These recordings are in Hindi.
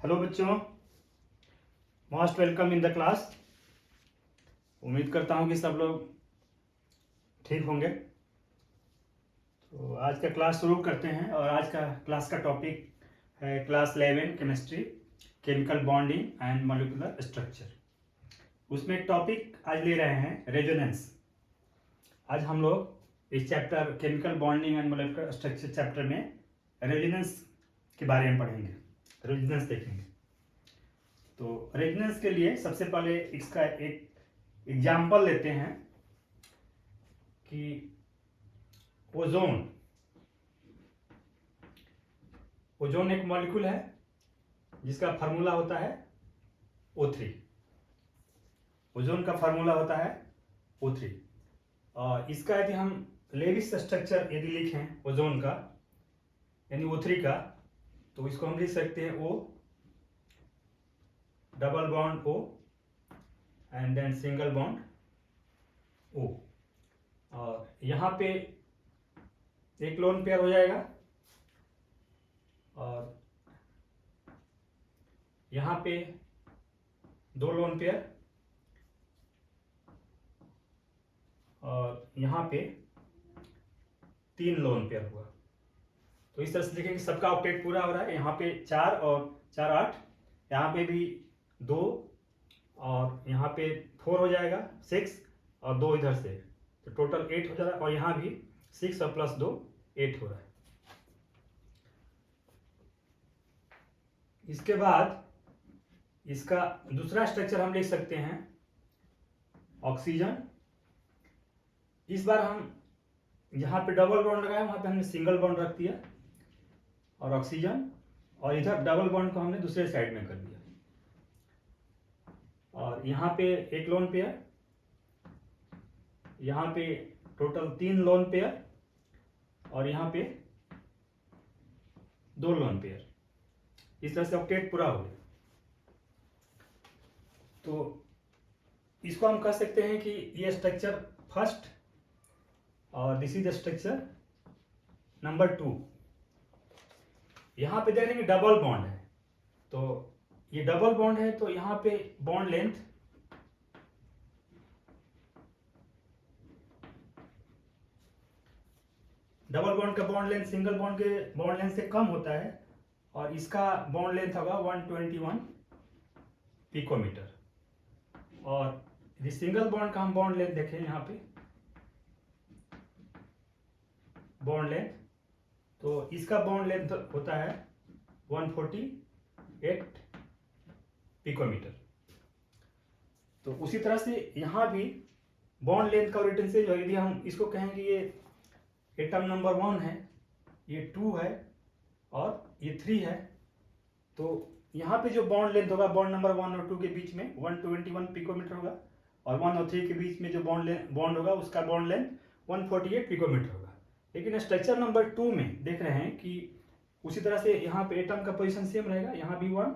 हेलो बच्चों, most welcome in the class. उम्मीद करता हूँ कि सब लोग ठीक होंगे। तो आज का क्लास शुरू करते हैं और आज का क्लास का टॉपिक है class 11 chemistry, chemical bonding and molecular structure. उसमें एक टॉपिक आज ले रहे हैं रेजोनेंस। आज हम लोग इस chapter chemical bonding and molecular structure chapter में रेजोनेंस के बारे में पढ़ेंगे, रेजोनेंस देखेंगे। तो रेजोनेंस के लिए सबसे पहले इसका एक एग्जाम्पल लेते हैं कि ओजोन एक मॉलिक्यूल है जिसका फार्मूला होता है O3। ओजोन का फार्मूला होता है O3 और इसका यदि हम लेविस स्ट्रक्चर यदि लिखें ओजोन का यानी O3 का, तो इसको हम लिख सकते हैं O double bond O and then single bond O। और यहाँ पे एक लोन पेयर हो जाएगा और यहाँ पे दो लोन पेयर और यहाँ पे तीन लोन पेयर हुआ। तो इस तरह से देखें कि सबका ऑक्टेट पूरा हो रहा है। यहाँ पे 4 और 4 8, यहाँ पे भी 2 और यहाँ पे 4 हो जाएगा 6 और 2 इधर से, तो टोटल 8 हो जा रहा है। और यहाँ भी 6 और प्लस 2 8 हो रहा है। इसके बाद इसका दूसरा स्ट्रक्चर हम लिख सकते हैं ऑक्सीजन। इस बार हम जहाँ पे डबल बॉन्ड लगाया वहाँ पे हमने सिंगल बॉन्ड रख दिया और ऑक्सीजन, और इधर डबल बॉन्ड को हमने दूसरे साइड में कर दिया। और यहाँ पे एक लोन पेयर, यहाँ पे टोटल 3 लोन पेयर और यहाँ पे 2 लोन पेयर। इस तरह से ऑक्टेट पूरा हो गया। तो इसको हम कह सकते हैं कि ये स्ट्रक्चर फर्स्ट और this is the structure number 2। यहाँ पे देख रहे हैं कि डबल बॉन्ड है, तो ये डबल बॉन्ड है तो यहाँ पे बॉन्ड लेंथ डबल बॉन्ड का बॉन्ड लेंथ सिंगल बॉन्ड के बॉन्ड लेंथ से कम होता है और इसका बॉन्ड लेंथ होगा 121 पिकोमीटर। और यदि सिंगल बॉन्ड का हम बॉन्ड लेंथ देखें, यहाँ पे बॉन्ड लेंथ, तो इसका बॉन्ड लेंथ होता है 148 पिकोमीटर। तो उसी तरह से यहाँ भी बॉन्ड लेंथ का रिलेशन से जो यदि हम इसको कहें कि ये एटम नंबर 1 है, ये 2 है और ये 3 है, तो यहाँ पे जो बॉन्ड लेंथ होगा बॉन्ड नंबर 1 और 2 के बीच में 121 पिकोमीटर होगा और 1 और 3 के बीच में जो बॉन्ड होगा उसका बॉन्ड लेंथ 148 पिकोमीटर होगा। लेकिन स्ट्रक्चर नंबर 2 में देख रहे हैं कि उसी तरह से यहाँ पे एटम का पोजीशन सेम रहेगा, यहाँ भी 1,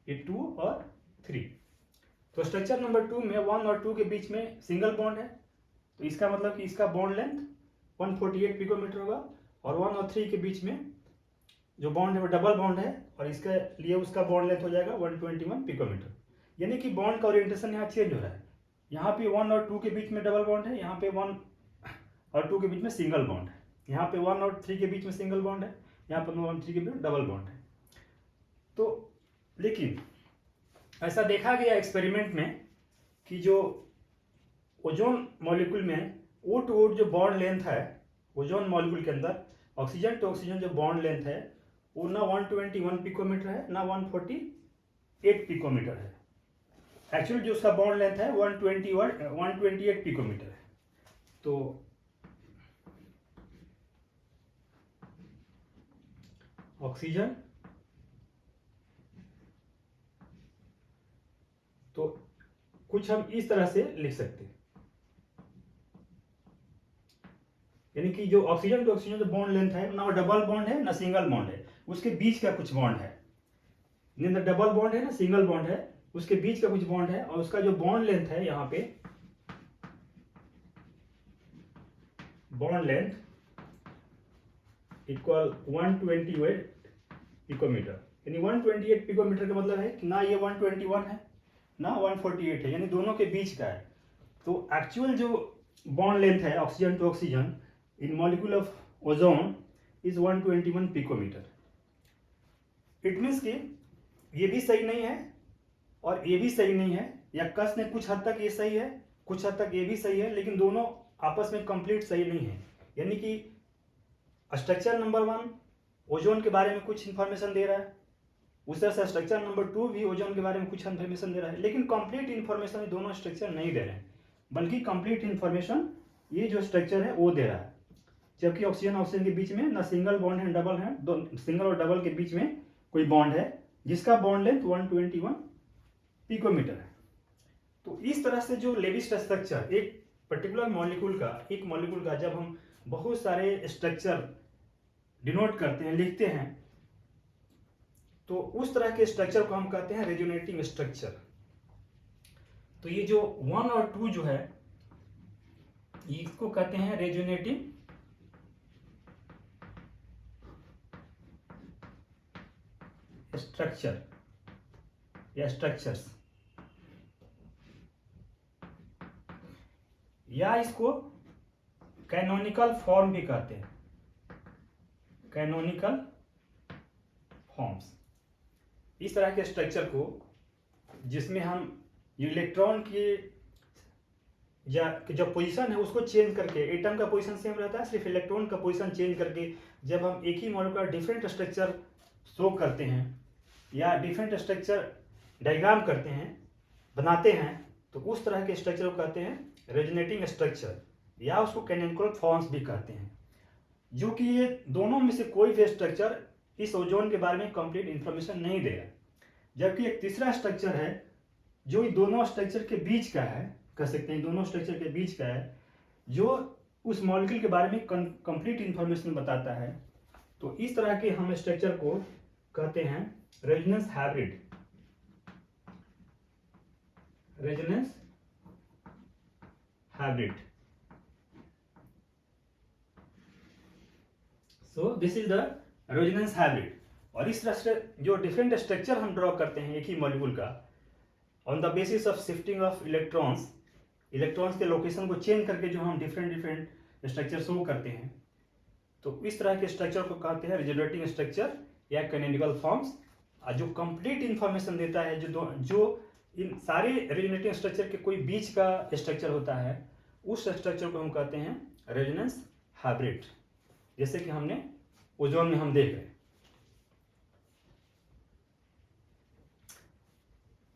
ये 2 और 3। तो स्ट्रक्चर नंबर 2 में 1 और 2 के बीच में सिंगल बॉन्ड है, तो इसका मतलब कि इसका बॉन्ड लेंथ 148 पिकोमीटर होगा और 1 और 3 के बीच में जो बॉन्ड है वो डबल बॉन्ड है और इसके लिए उसका बॉन्ड लेंथ हो जाएगा 121 पिकोमीटर। यानी कि बॉन्ड का ओरिएंटेशन यहाँ चेंज हो रहा है। यहाँ पे 1 और 2 के बीच में डबल बॉन्ड है, यहाँ पे 1 और 2 के बीच में सिंगल बॉन्ड है, यहाँ पे 1 और 3 के बीच में सिंगल बॉन्ड है, यहाँ पर 1 और 3 के बीच में डबल बॉन्ड है। तो लेकिन ऐसा देखा गया एक्सपेरिमेंट में कि जो ओजोन मॉलिक्यूल में ओ टू ओ जो बॉन्ड लेंथ है ओजोन मॉलिक्यूल के अंदर, ऑक्सीजन टू ऑक्सीजन जो बॉन्ड लेंथ है वो ना 121 पिकोमीटर है ना 148 पिकोमीटर है। एक्चुअली जो उसका बॉन्ड लेंथ है 128 पिकोमीटर है। तो ऑक्सीजन, तो कुछ हम इस तरह से लिख सकते हैं, यानी कि जो ऑक्सीजन टू ऑक्सीजन जो बॉन्ड लेंथ है ना वो डबल बॉन्ड है ना सिंगल बॉन्ड है, उसके बीच का कुछ बॉन्ड है। ना डबल बॉन्ड है ना सिंगल बॉन्ड है, उसके बीच का कुछ बॉन्ड है और उसका जो बॉन्ड लेंथ है यहाँ पे बॉन्ड लेंथ इक्वल 128 पिकोमीटर। यानी 128 पिकोमीटर का मतलब है कि ना ये 121 है ना 148 है, यानी दोनों के बीच का है। तो एक्चुअल जो बॉन्ड लेंथ है oxygen to oxygen in molecule of ozone is 121 picometre. It means कि ये भी सही नहीं है और ये भी सही नहीं है, या कस ने कुछ हद तक ये सही है, कुछ हद तक ये भी सही है, लेकिन दोनों आपस में कंप्लीट सही नहीं है। यानी कि स्ट्रक्चर नंबर 1 ओजोन के बारे में कुछ इन्फॉर्मेशन दे रहा है, उस तरह से स्ट्रक्चर नंबर 2 भी ओजोन के बारे में कुछ इन्फॉर्मेशन दे रहा है, लेकिन कंप्लीट इन्फॉर्मेशन दोनों स्ट्रक्चर नहीं दे रहे हैं, बल्कि कंप्लीट इन्फॉर्मेशन ये जो स्ट्रक्चर है वो दे रहा है। जबकि ऑक्सीजन ऑक्सीजन के बीच में ना सिंगल बॉन्ड है डबल है, सिंगल और डबल के बीच में कोई बॉन्ड है जिसका बॉन्ड लेंथ 121 पिकोमीटर है। तो इस तरह से जो लेविस स्ट्रक्चर एक पर्टिकुलर मॉलिक्यूल का जब हम बहुत सारे स्ट्रक्चर डिनोट करते हैं, लिखते हैं, तो उस तरह के स्ट्रक्चर को हम कहते हैं रेजोनेटिंग स्ट्रक्चर। तो ये जो 1 और 2 जो है इसको कहते हैं रेजोनेटिंग स्ट्रक्चर या स्ट्रक्चर्स, या इसको कैनोनिकल फॉर्म भी कहते हैं, कैनोनिकल फॉर्म्स। इस तरह के स्ट्रक्चर को जिसमें हम इलेक्ट्रॉन की या जो पोजीशन है उसको चेंज करके, एटम का पोजीशन सेम रहता है, सिर्फ इलेक्ट्रॉन का पोजीशन चेंज करके जब हम एक ही मॉलिक्यूल का डिफरेंट स्ट्रक्चर शो करते हैं या डिफरेंट स्ट्रक्चर डायग्राम करते हैं, बनाते हैं, तो उस तरह के स्ट्रक्चर को कहते हैं रेजोनेटिंग स्ट्रक्चर, या उसको कैनोनिकल फॉर्म्स भी कहते हैं। जो कि ये दोनों में से कोई भी स्ट्रक्चर इस ओजोन के बारे में कंप्लीट इंफॉर्मेशन नहीं दे रहा। जबकि एक तीसरा स्ट्रक्चर है जो इन दोनों स्ट्रक्चर के बीच का है, कह सकते हैं दोनों स्ट्रक्चर के बीच का है, जो उस मॉलिक्यूल के बारे में कंप्लीट इंफॉर्मेशन बताता है। तो इस तरह के हम स्ट्रक्चर को कहते हैं resonance hybrid, resonance hybrid. So this is the resonance hybrid. और इस तरह से जो डिफरेंट स्ट्रक्चर हम ड्रॉ करते हैं एक ही मॉलिक्यूल का on the basis of shifting of electrons, electrons के लोकेशन को चेंज करके जो हम डिफरेंट स्ट्रक्चर शो करते हैं, तो इस तरह के स्ट्रक्चर को कहते हैं रेजोनेटिंग स्ट्रक्चर या कैनोनिकल फॉर्म्स। जो कंप्लीट इंफॉर्मेशन देता है, जो इन सारे रेजोनेटिंग स्ट्रक्चर के कोई बीच का स्ट्रक्चर होता है, उस स्ट्रक्चर को हम कहते हैं रेजोनेंस हाइब्रिड, जैसे कि हमने ओजोन में हम देख रहे हैं।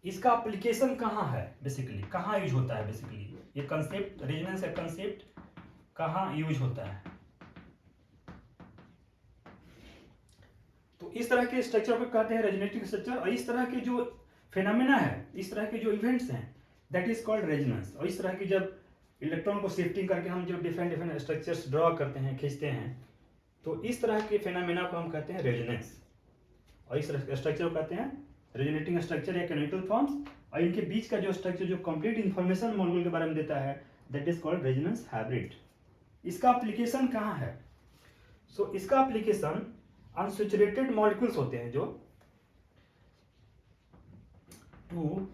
इसका एप्लीकेशन कहाँ है, बेसिकली कहाँ यूज होता है, बेसिकली ये कंसेप्ट रेजोनेंस का कंसेप्ट कहाँ यूज होता है। तो इस तरह के स्ट्रक्चर को कहते हैं रेजोनेटिंग स्ट्रक्चर। और इस तरह के जो फेनोमेना है, इस तरह के जो इवेंट्स हैं, दैट इज कॉल्ड रेजोनेंस। और इस तरह की जब इलेक्ट्रॉन को शिफ्टिंग करके हम जो डिफरेंट स्ट्रक्चर्स ड्रॉ करते हैं, खींचते हैं, तो इस तरह के फेनोमेना को हम कहते हैं रेजोनेंस। और इस स्ट्रक्चर को कहते हैं रेजोनेटिंग स्ट्रक्चर या कैनोनिकल फॉर्म्स। और इनके बीच का जो स्ट्रक्चर जो कंप्लीट इंफॉर्मेशन मॉलिक्यूल के बारे में देता है, that is called resonance hybrid. इसका एप्लीकेशन कहाँ है? सो इसका एप्लीकेशन अनसैचुरेटेड मॉलिक्यूल्स होते हैं, जो to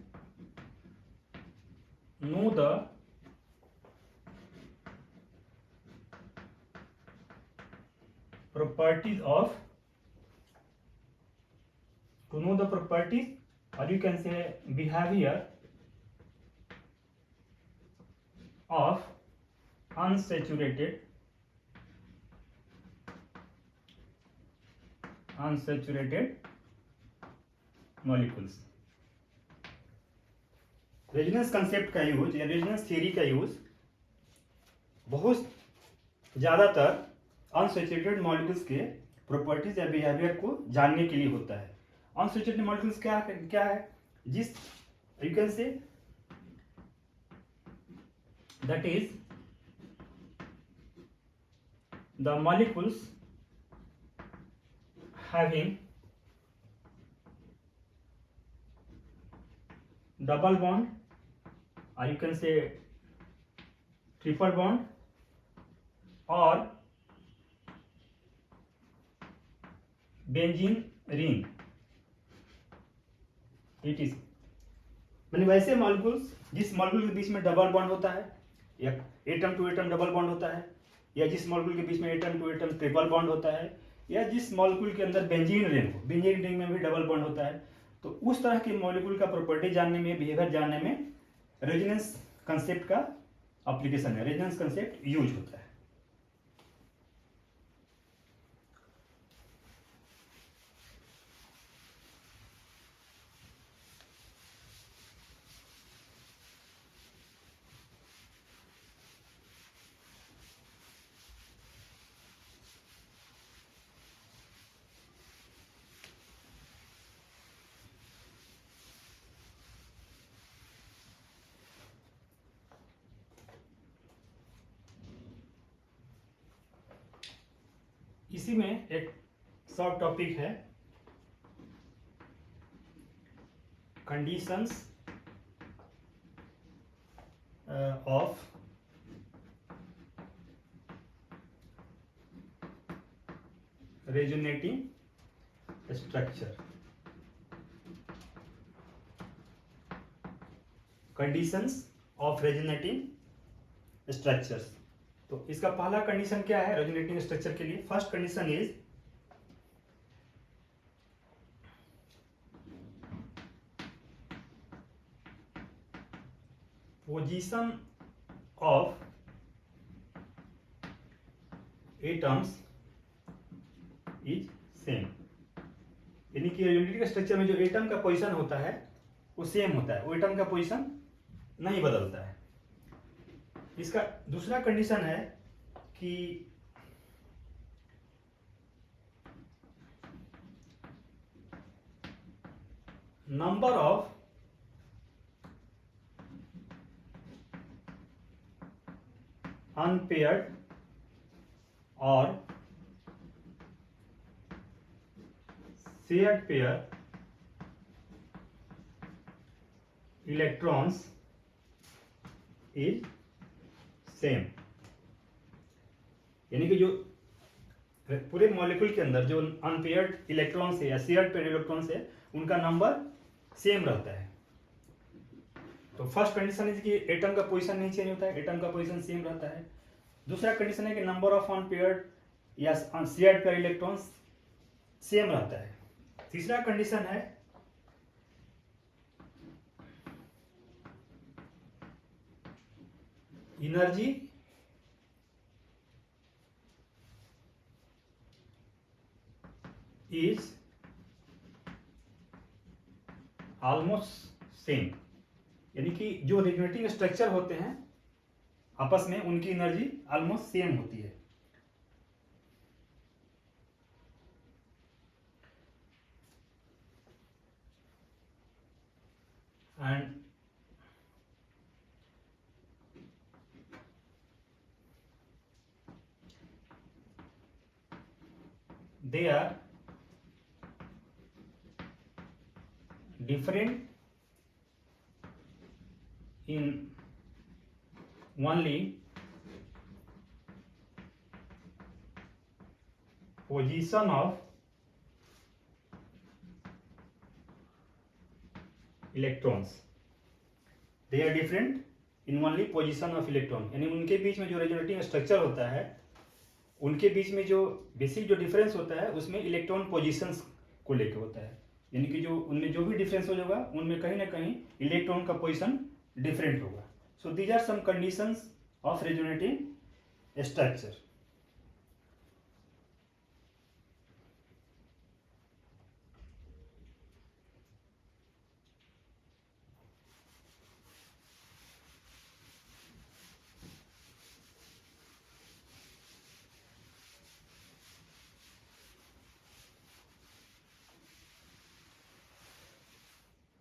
know the properties of, to know the properties, or you can say behavior of unsaturated molecules। Resonance concept का यूज या रेजोनेंस थ्योरी का यूज बहुत ज़्यादातर अनसैचुरेटेड मॉलिक्यूल्स के प्रॉपर्टीज या बिहेवियर को जानने के लिए होता है। अनसैचुरेटेड मॉलिक्यूल्स क्या है जिस you can say that is the molecules having double bond, or you can say triple bond, or benzene ring, ETC मैंने वैसे मॉलिक्यूल्स जिस मॉलिक्यूल के बीच में डबल बॉन्ड होता है या atom to atom double bond होता है, या जिस मॉलिक्यूल के बीच में atom to atom triple bond होता है, या जिस मॉलिक्यूल के अंदर बेंजीन रिंग हो, बेंजीन रिंग में भी डबल बॉन्ड होता है, तो उस तरह के मॉलिक्यूल का प्रॉपर्टी जानने में, बिहेवियर जानने में रेजोनेंस कंसेप्ट का एप्लीकेशन है, रेजोनेंस कंसेप्ट यूज होता है। इसी में एक सब टॉपिक है conditions of resonating structure. Conditions of resonating structures. तो इसका पहला कंडीशन क्या है रेजोनेटिंग स्ट्रक्चर के लिए? First condition is position of atoms is same, यानी कि रेजोनेटिंग स्ट्रक्चर में जो एटम का पोजीशन होता है वो सेम होता है, वो एटम का पोजीशन नहीं बदलता है। इसका दूसरा कंडीशन है कि नंबर ऑफ अनपेयर्ड और shared pair electrons is same, यानी कि जो पूरे मॉलिक्यूल के अंदर जो अनपेयर्ड इलेक्ट्रॉन्स है या शेयर्ड पेयर इलेक्ट्रॉन्स है उनका नंबर सेम रहता है। तो फर्स्ट कंडीशन है कि एटम का पोजीशन नहीं चेंज होता है, एटम का पोजीशन सेम रहता है। दूसरा कंडीशन है कि नंबर ऑफ अनपेयर्ड या शेयर्ड पेयर इलेक्ट्रॉन्स सेम रहता है। तीसरा कंडीशन है एनर्जी इज ऑलमोस्ट सेम, यानी कि जो रेजोनेटिंग स्ट्रक्चर होते हैं आपस में उनकी एनर्जी ऑलमोस्ट सेम होती है। And they are different in only position of electrons, they are different in only position of electron, यानी उनके बीच में जो रेजोनेटिंग स्ट्रक्चर होता है उनके बीच में जो बेसिक जो डिफरेंस होता है उसमें इलेक्ट्रॉन पोजीशंस को लेकर होता है, यानी कि जो उनमें जो भी डिफरेंस हो जाएगा उनमें कहीं ना कहीं इलेक्ट्रॉन का पोजीशन डिफरेंट होगा। So these are some conditions of resonating structure.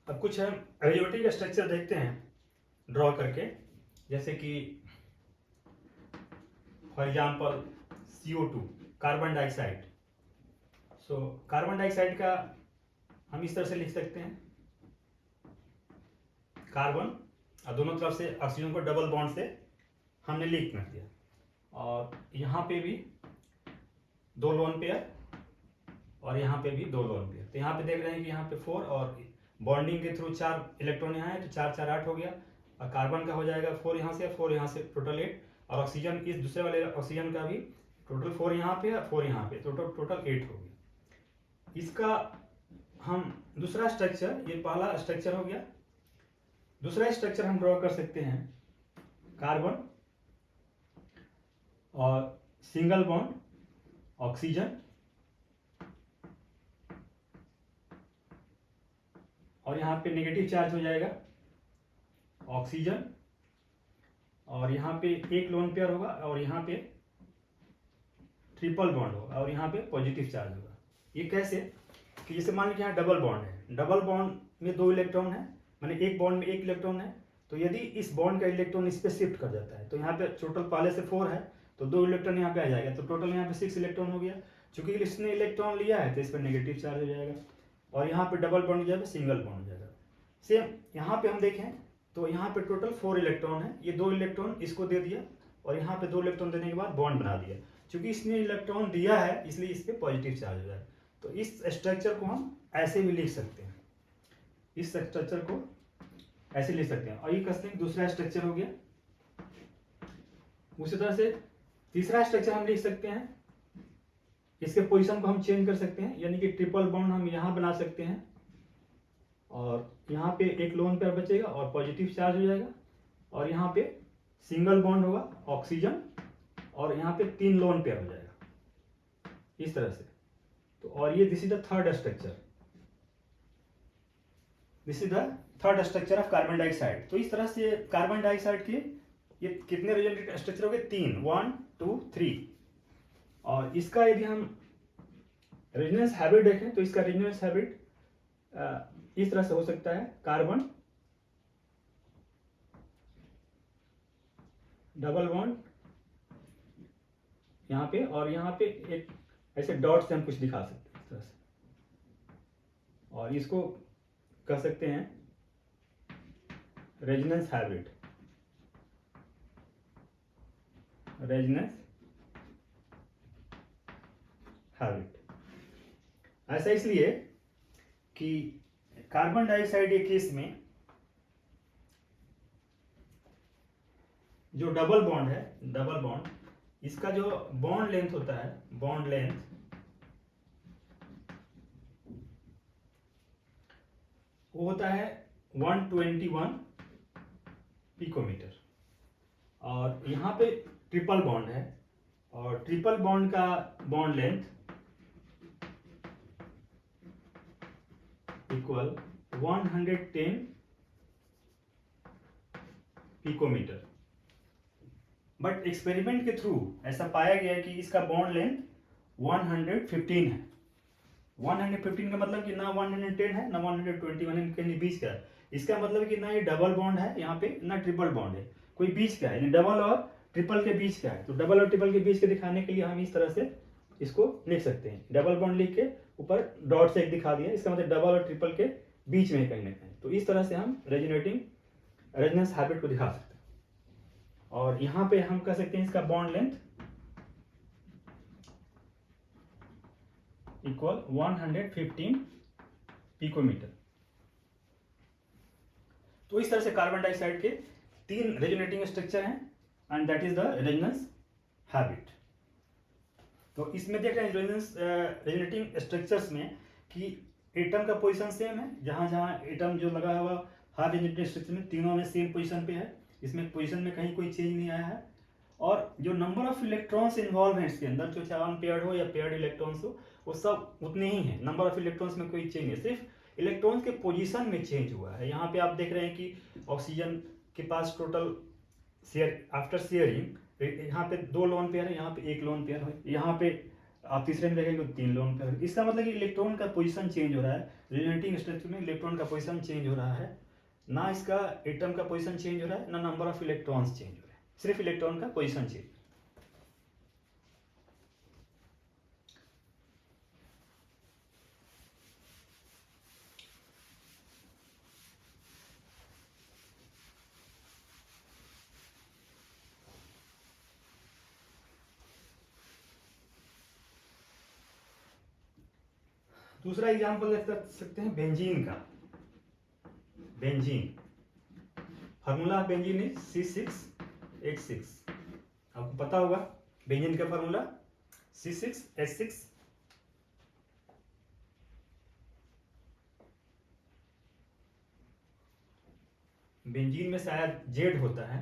अब कुछ हम रेडियोटिक स्ट्रक्चर देखते हैं ड्रॉ करके, जैसे कि for example CO2 carbon dioxide. So carbon dioxide का हम इस तरह से लिख सकते हैं, कार्बन और दोनों तरफ से ऑक्सीजन को डबल बॉन्ड से हमने लिंक कर दिया, और यहाँ पे भी 2 लोन पेयर और यहाँ पे भी 2 लोन पेयर। तो यहाँ पे देख रहे हैं कि यहाँ पे 4 और बॉन्डिंग के थ्रू 4 इलेक्ट्रॉन यहाँ है तो 4 4 8 हो गया, और कार्बन का हो जाएगा 4 यहाँ से 4 यहाँ से, टोटल 8, और ऑक्सीजन इस दूसरे वाले ऑक्सीजन का भी टोटल 4 यहाँ पे है 4 यहाँ पे, तो टोटल 8 हो गया। इसका हम दूसरा स्ट्रक्चर, ये पहला स्ट्रक्चर हो गया, दूसरा स्ट्रक्चर हम ड्रॉ कर सकते हैं कार्बन और सिंगल बॉन्ड ऑक्सीजन, और यहाँ पे नेगेटिव चार्ज हो जाएगा ऑक्सीजन, और यहाँ पे एक लोन पेयर होगा, और यहाँ पे ट्रिपल बॉन्ड होगा, और यहाँ पे पॉजिटिव चार्ज होगा। ये कैसे कि जैसे मान लीजिए यहाँ डबल बॉन्ड है, डबल बॉन्ड में 2 इलेक्ट्रॉन है, माने एक बॉन्ड में 1 इलेक्ट्रॉन है, तो यदि इस बॉन्ड का इलेक्ट्रॉन इस पे शिफ्ट कर जाता है तो यहाँ पे टोटल पहले से 4 है तो 2 इलेक्ट्रॉन यहाँ पे आ जाएगा, तो टोटल यहाँ पे 6 इलेक्ट्रॉन हो गया। चूंकि इसने इलेक्ट्रॉन लिया है तो इस पर नेगेटिव चार्ज हो जाएगा, और यहाँ पे डबल बॉन्ड हो जाएगा, सिंगल बॉन्ड हो जाएगा। सेम यहाँ पे हम देखें तो यहाँ पे टोटल 4 इलेक्ट्रॉन है, ये 2 इलेक्ट्रॉन इसको दे दिया, और यहाँ पे 2 इलेक्ट्रॉन देने के बाद बॉन्ड बना दिया। चूंकि इसने इलेक्ट्रॉन दिया है इसलिए इस पर पॉजिटिव चार्ज हो जाएगा। तो इस स्ट्रक्चर को हम ऐसे भी लिख सकते हैं, इस स्ट्रक्चर को ऐसे लिख सकते हैं, और ये कसते हैं दूसरा स्ट्रक्चर हो गया। उसी तरह से तीसरा स्ट्रक्चर हम लिख सकते हैं, इसके पोजीशन को हम चेंज कर सकते हैं, यानी कि ट्रिपल बॉन्ड हम यहाँ बना सकते हैं, और यहाँ पे एक लोन पेयर बचेगा और पॉजिटिव चार्ज हो जाएगा, और यहाँ पे सिंगल बॉन्ड होगा ऑक्सीजन, और यहाँ पे 3 लोन पेयर हो जाएगा इस तरह से। तो और ये this is the third structure, this is the third structure of carbon dioxide. तो इस तरह से कार्बन डाइऑक्साइड के ये कितने रेजोनेटिव स्ट्रक्चर हो गए? 3, 1 2 3। और इसका यदि हम रेजोनेंस हैबिट देखें तो इसका रेजोनेंस हैबिट इस तरह से हो सकता है, कार्बन डबल बॉन्ड यहाँ पे, और यहाँ पे एक ऐसे डॉट से हम कुछ दिखा सकते हैं इस तरह से, और इसको कह सकते हैं रेजोनेंस हैबिट, रेजोनेंस हैबिट। ऐसा इसलिए कि कार्बन डाइऑक्साइड के केस में जो डबल बॉन्ड है, डबल बॉन्ड, इसका जो बॉन्ड लेंथ होता है, बॉन्ड लेंथ वो होता है 121 पिकोमीटर, और यहाँ पे ट्रिपल बॉन्ड है, और ट्रिपल बॉन्ड का बॉन्ड लेंथ इक्वल 110 पिकोमीटर। बट एक्सपेरिमेंट के थ्रू ऐसा पाया गया कि इसका बॉन्ड लेंथ 115 है। 115 का मतलब कि ना 110 है ना 121 के बीच का है। इसका मतलब कि ना ये डबल बॉन्ड है यहाँ पे ना ट्रिपल बॉन्ड है, कोई बीच का है, यानी डबल और ट्रिपल के बीच का है। तो डबल और ट्रिपल के बीच के दिखाने के लिए हम इस तरह से इसको लिख सकते हैं, डबल बॉन्ड लिख के ऊपर डॉट से एक दिखा दिया, इसका मतलब डबल और ट्रिपल के बीच में कहीं ना कहीं। तो इस तरह से हम रेजोनेंस हैबिट को दिखा सकते हैं। और यहाँ पे हम कह सकते हैं इसका बॉन्ड लेंथ इक्वल 115 पिकोमीटर। तो इस तरह से कार्बन डाइऑक्साइड के 3 रेजोनेटिंग स्ट्रक्चर हैं, and that is the resonance habit. तो इसमें देख रहे हैं रेजोनेटिंग स्ट्रक्चर्स में कि एटम का पोजीशन सेम है, जहां जहां एटम जो लगा हुआ हर रेजोनेटिंग स्ट्रक्चर में तीनों में सेम पोजीशन पे है, इसमें पोजीशन में कहीं कोई चेंज नहीं आया है। और जो नंबर ऑफ इलेक्ट्रॉन्स इन्वॉल्व हैं इसके अंदर, जो चाहे अनपेयर्ड हो या पेयर्ड इलेक्ट्रॉन्स हो, वो सब उतने ही हैं। नंबर ऑफ इलेक्ट्रॉन्स में कोई चेंज नहीं, सिर्फ इलेक्ट्रॉन्स के पोजीशन में चेंज हुआ है। यहाँ पे आप देख रहे हैं कि ऑक्सीजन के पास टोटल शेयर आफ्टर शेयरिंग यहाँ पे 2 लोन पेयर है, यहाँ पे 1 लोन पेयर है, यहाँ पे आप तीसरे में देखेंगे 3 लोन पेयर है। इसका मतलब कि इलेक्ट्रॉन का पोजीशन चेंज हो रहा है, रेजोनेटिंग स्ट्रक्चर में इलेक्ट्रॉन का पोजीशन चेंज हो रहा है, ना इसका एटम का पोजीशन चेंज हो रहा है, ना नंबर ऑफ इलेक्ट्रॉन्स चेंज हो रहे हैं, सिर्फ इलेक्ट्रॉन का पोजीशन चेंज। दूसरा एग्जाम्पल देख सकते हैं बेंजीन का। Benzene, formula of benzene is C6H6। आपको पता होगा बेंजीन का फार्मूला C6H6। बेंजीन में शायद जेड होता है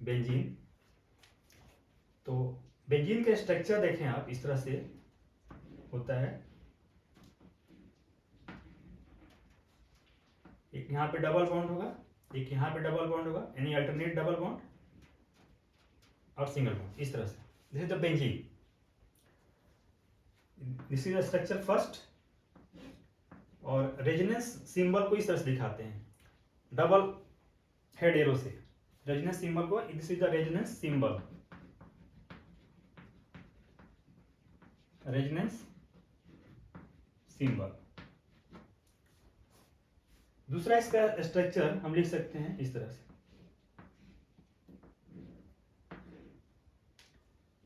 बेंजीन। तो बेंजीन का स्ट्रक्चर देखें आप, इस तरह से होता है। एक यहाँ पे डबल बॉन्ड होगा, एक यहाँ पे डबल बॉन्ड होगा, यानी अल्टरनेट डबल बॉन्ड और सिंगल बॉन्ड, इस तरह से। This is the benzene, this is the structure first. और रेजोनेंस सिंबल को इस तरह से दिखाते हैं, डबल हेड एरो से। रेजोनेंस सिंबल को, this is the resonance symbol, resonance symbol. दूसरा इसका स्ट्रक्चर हम लिख सकते हैं इस तरह से,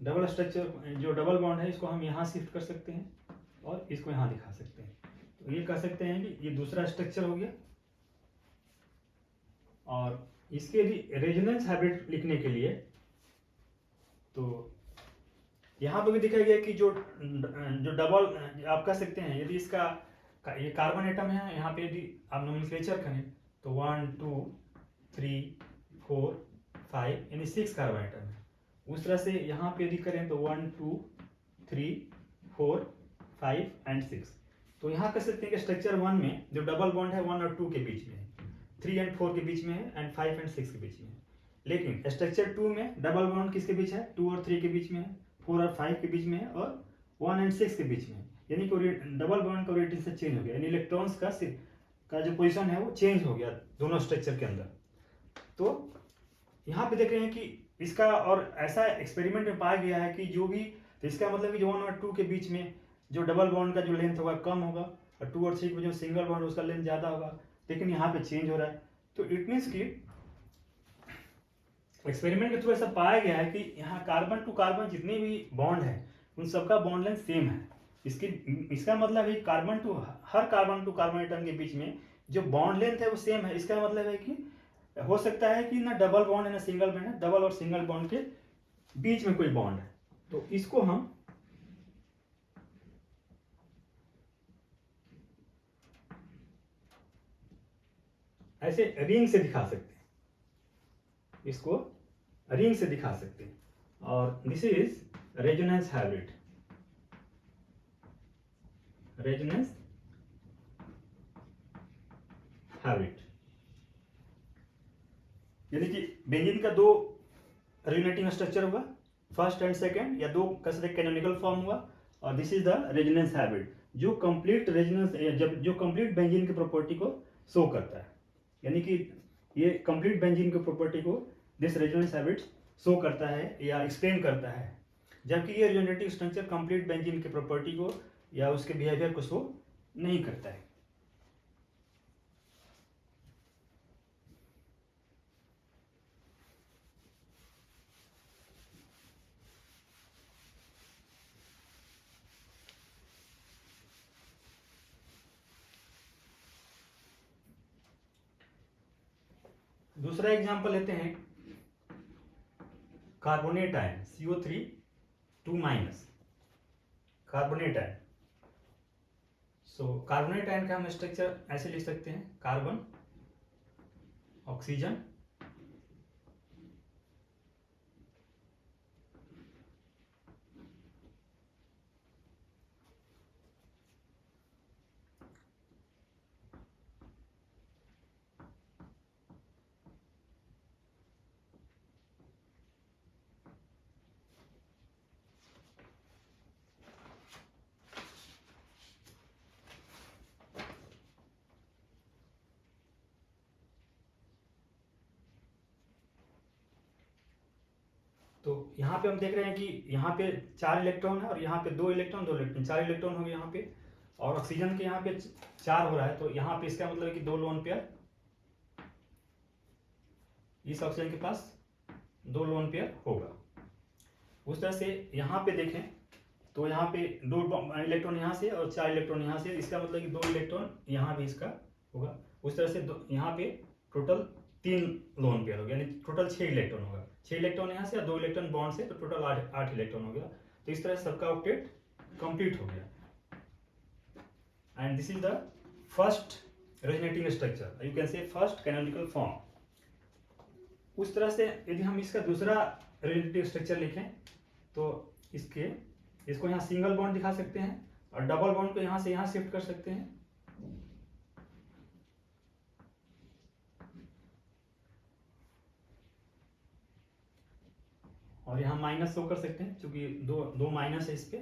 डबल स्ट्रक्चर। जो डबल बॉन्ड है इसको हम यहाँ शिफ्ट कर सकते हैं और इसको यहाँ दिखा सकते हैं। तो ये कह सकते हैं कि ये दूसरा स्ट्रक्चर हो गया। और इसके रेजोनेंस हैबिट लिखने के लिए तो यहाँ पे भी दिखाया गया कि जो डबल आप कह सकते हैं, यदि इसका ये कार्बन एटम है, यहाँ पे यदि आप नोमेनक्लेचर करें तो 1 2 3 4 5 यानी 6 कार्बन एटम है। उस तरह से यहाँ पे यदि करें तो 1 2 3 4 5 एंड 6। तो यहाँ कह सकते हैं कि स्ट्रक्चर 1 में जो डबल बॉन्ड है 1 और 2 के बीच में है, 3 एंड 4 के बीच में है, एंड 5 एंड 6 के बीच में है। लेकिन स्ट्रक्चर 2 में डबल बॉन्ड किसके बीच है, 2 और 3 के बीच में है, 4 और 5 के बीच में है, और 1 एंड 6 के बीच में है। यानी कि डबल बॉन्ड का ओरिएंटेशन चेंज हो गया, यानी इलेक्ट्रॉन्स का जो पोजीशन है वो चेंज हो गया दोनों स्ट्रक्चर के अंदर। तो यहाँ पे देख रहे हैं कि इसका, और ऐसा एक्सपेरिमेंट में पाया गया है कि जो भी, तो इसका मतलब कि जो 1 और 2 के बीच में जो डबल बॉन्ड का जो लेंथ होगा कम होगा, और 2 और 3 के बीच में सिंगल बॉन्ड उसका लेंथ ज़्यादा होगा, लेकिन यहाँ पे चेंज हो रहा है। तो इट मीन्स कि एक्सपेरिमेंट के थ्रू ऐसा पाया गया है कि यहाँ कार्बन टू कार्बन जितने भी बॉन्ड है उन सबका बॉन्ड लेंथ सेम है। इसका मतलब है हर कार्बन टू कार्बन एटम के बीच में जो बॉन्ड लेंथ है वो सेम है। इसका मतलब है कि हो सकता है कि ना डबल बॉन्ड है ना सिंगल बॉन्ड है, डबल और सिंगल बॉन्ड के बीच में कोई बॉन्ड है। तो इसको हम ऐसे रिंग से दिखा सकते हैं, इसको रिंग से दिखा सकते हैं। और this is resonance hybrid, resonance hybrid. यानी कि बेंजीन का 2 रिलेटिंग स्ट्रक्चर होगा, फर्स्ट एंड सेकंड, या 2 का कैनोनिकल फॉर्म हुआ। और this is the resonance hybrid, जो कंप्लीट रेजोनेंस, जो कंप्लीट बेंजीन की प्रॉपर्टी को शो करता है। यानी कि ये कंप्लीट बेंजीन की प्रॉपर्टी को दिस रेजोनेंस हाइब्रिड शो करता है या एक्सप्लेन करता है, जबकि ये रिजोनेटिव स्ट्रक्चर कंप्लीट बेंजीन की प्रॉपर्टी को या उसके बिहेवियर को शो नहीं करता है। दूसरा एग्जांपल लेते हैं, carbonate ion CO3 2-, carbonate ion. So carbonate ion का हम स्ट्रक्चर ऐसे लिख सकते हैं, कार्बन ऑक्सीजन तो यहाँ पे हम देख रहे हैं कि यहाँ पे 4 इलेक्ट्रॉन है और यहाँ पे 2 इलेक्ट्रॉन 2 इलेक्ट्रॉन 4 इलेक्ट्रॉन हो गए यहाँ पे, और ऑक्सीजन के यहाँ पे 4 हो रहा है। तो यहाँ पे इसका मतलब है कि 2 लोन पेयर, इस ऑक्सीजन के पास 2 लोन पेयर होगा। उस तरह से यहाँ पे देखें तो यहाँ पे 2 इलेक्ट्रॉन यहाँ से और 4 इलेक्ट्रॉन यहाँ से, इसका मतलब कि 2 इलेक्ट्रॉन यहाँ भी इसका होगा। उस तरह से यहाँ पे टोटल 3 लोन पेयर हो गया, यानी टोटल 6 इलेक्ट्रॉन होगा। 6 इलेक्ट्रॉन यहाँ से और 2 इलेक्ट्रॉन बॉन्ड से, तो टोटल 8 इलेक्ट्रॉन हो गया। तो इस तरह से सबका ऑक्टेट कंप्लीट हो गया। And this is the first resonating structure, you can से फर्स्ट कैनोनिकल फॉर्म। उस तरह से यदि हम इसका दूसरा रेजोनेटिंग स्ट्रक्चर लिखें तो इसको यहाँ सिंगल बॉन्ड दिखा सकते हैं और डबल बॉन्ड को यहाँ से यहाँ शिफ्ट कर सकते हैं। और यहाँ माइनस शो कर सकते हैं क्योंकि दो माइनस है इस पे।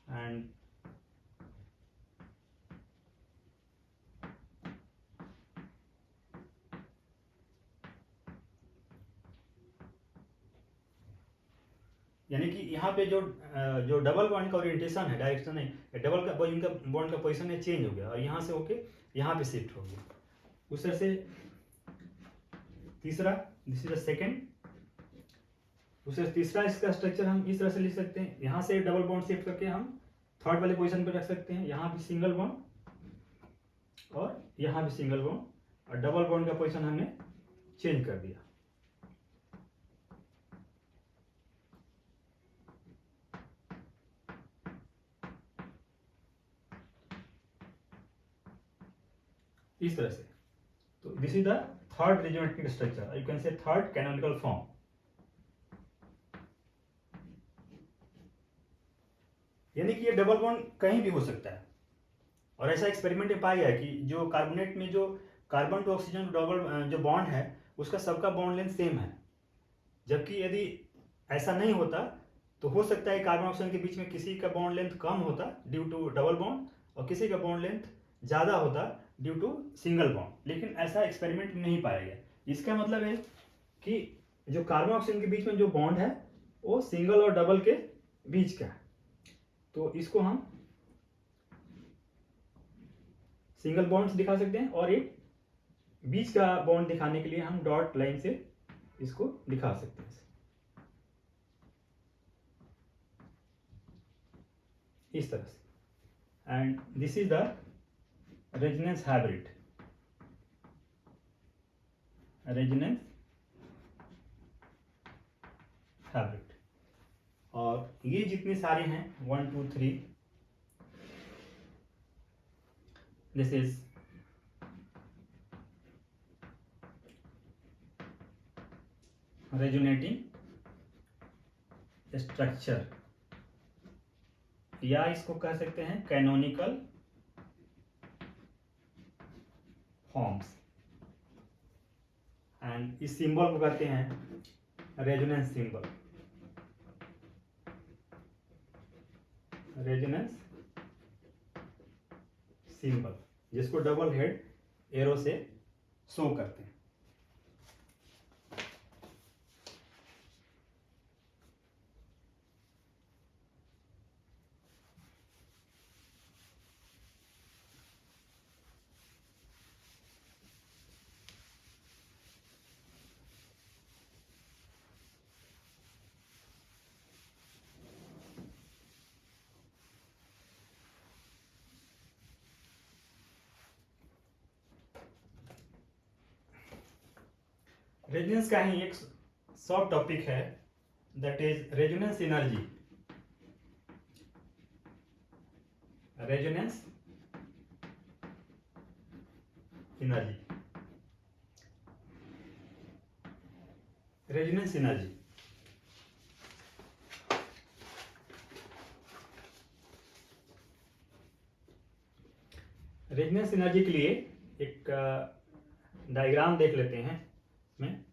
एंड यानी कि यहाँ पे जो डबल बॉन्ड का ओरिएंटेशन है, डायरेक्शन है, डबल का बॉन्ड का पोजीशन है चेंज हो गया और यहाँ से होके यहाँ पे शिफ्ट हो गया। उस तरह से तीसरा, दिस इज द सेकेंड। उससे तीसरा इसका स्ट्रक्चर हम इस तरह से लिख सकते हैं, यहाँ से डबल बॉन्ड शिफ्ट करके हम थर्ड वाले पोजीशन पे रख सकते हैं। यहाँ भी सिंगल बॉन्ड और यहाँ भी सिंगल बॉन्ड, और डबल बॉन्ड का पोजीशन हमने चेंज कर दिया। इस तरह से। तो this is the third resonating structure, you can से थर्ड कैनोनिकल फॉर्म। यानी कि ये डबल बॉन्ड कहीं भी हो सकता है, और ऐसा एक्सपेरिमेंट में पाया गया कि जो कार्बोनेट में जो कार्बन टू ऑक्सीजन डबल जो बॉन्ड है उसका सबका बॉन्ड लेंथ सेम है। जबकि यदि ऐसा नहीं होता तो हो सकता है कार्बन ऑक्सीजन के बीच में किसी का बॉन्ड लेंथ कम होता ड्यू टू डबल बॉन्ड और किसी का बॉन्ड लेंथ ज़्यादा होता ड्यू टू सिंगल बॉन्ड, लेकिन ऐसा एक्सपेरिमेंट में नहीं पाया गया। इसका मतलब है कि जो कार्बन ऑक्सीजन के बीच में जो बॉन्ड है वो सिंगल और डबल के बीच का है। तो इसको हम सिंगल बॉन्ड्स दिखा सकते हैं, और एक बीच का बॉन्ड दिखाने के लिए हम डॉट लाइन से इसको दिखा सकते हैं इस तरह से। And this is the resonance hybrid, resonance hybrid. और ये जितने सारे हैं 1 2 3, दिस इज रेजोनेटिंग स्ट्रक्चर, या इसको कह सकते हैं कैनोनिकल फॉर्म्स। एंड इस सिंबल को कहते हैं रेजोनेंस सिंबल, रेजोनेंस सिंबल, जिसको डबल हेड एरो से शो करते हैं। रेजोनेंस का ही एक सब टॉपिक है, that is resonance energy. Resonance energy, resonance energy. Resonance energy के लिए एक डायग्राम देख लेते हैं इसमें।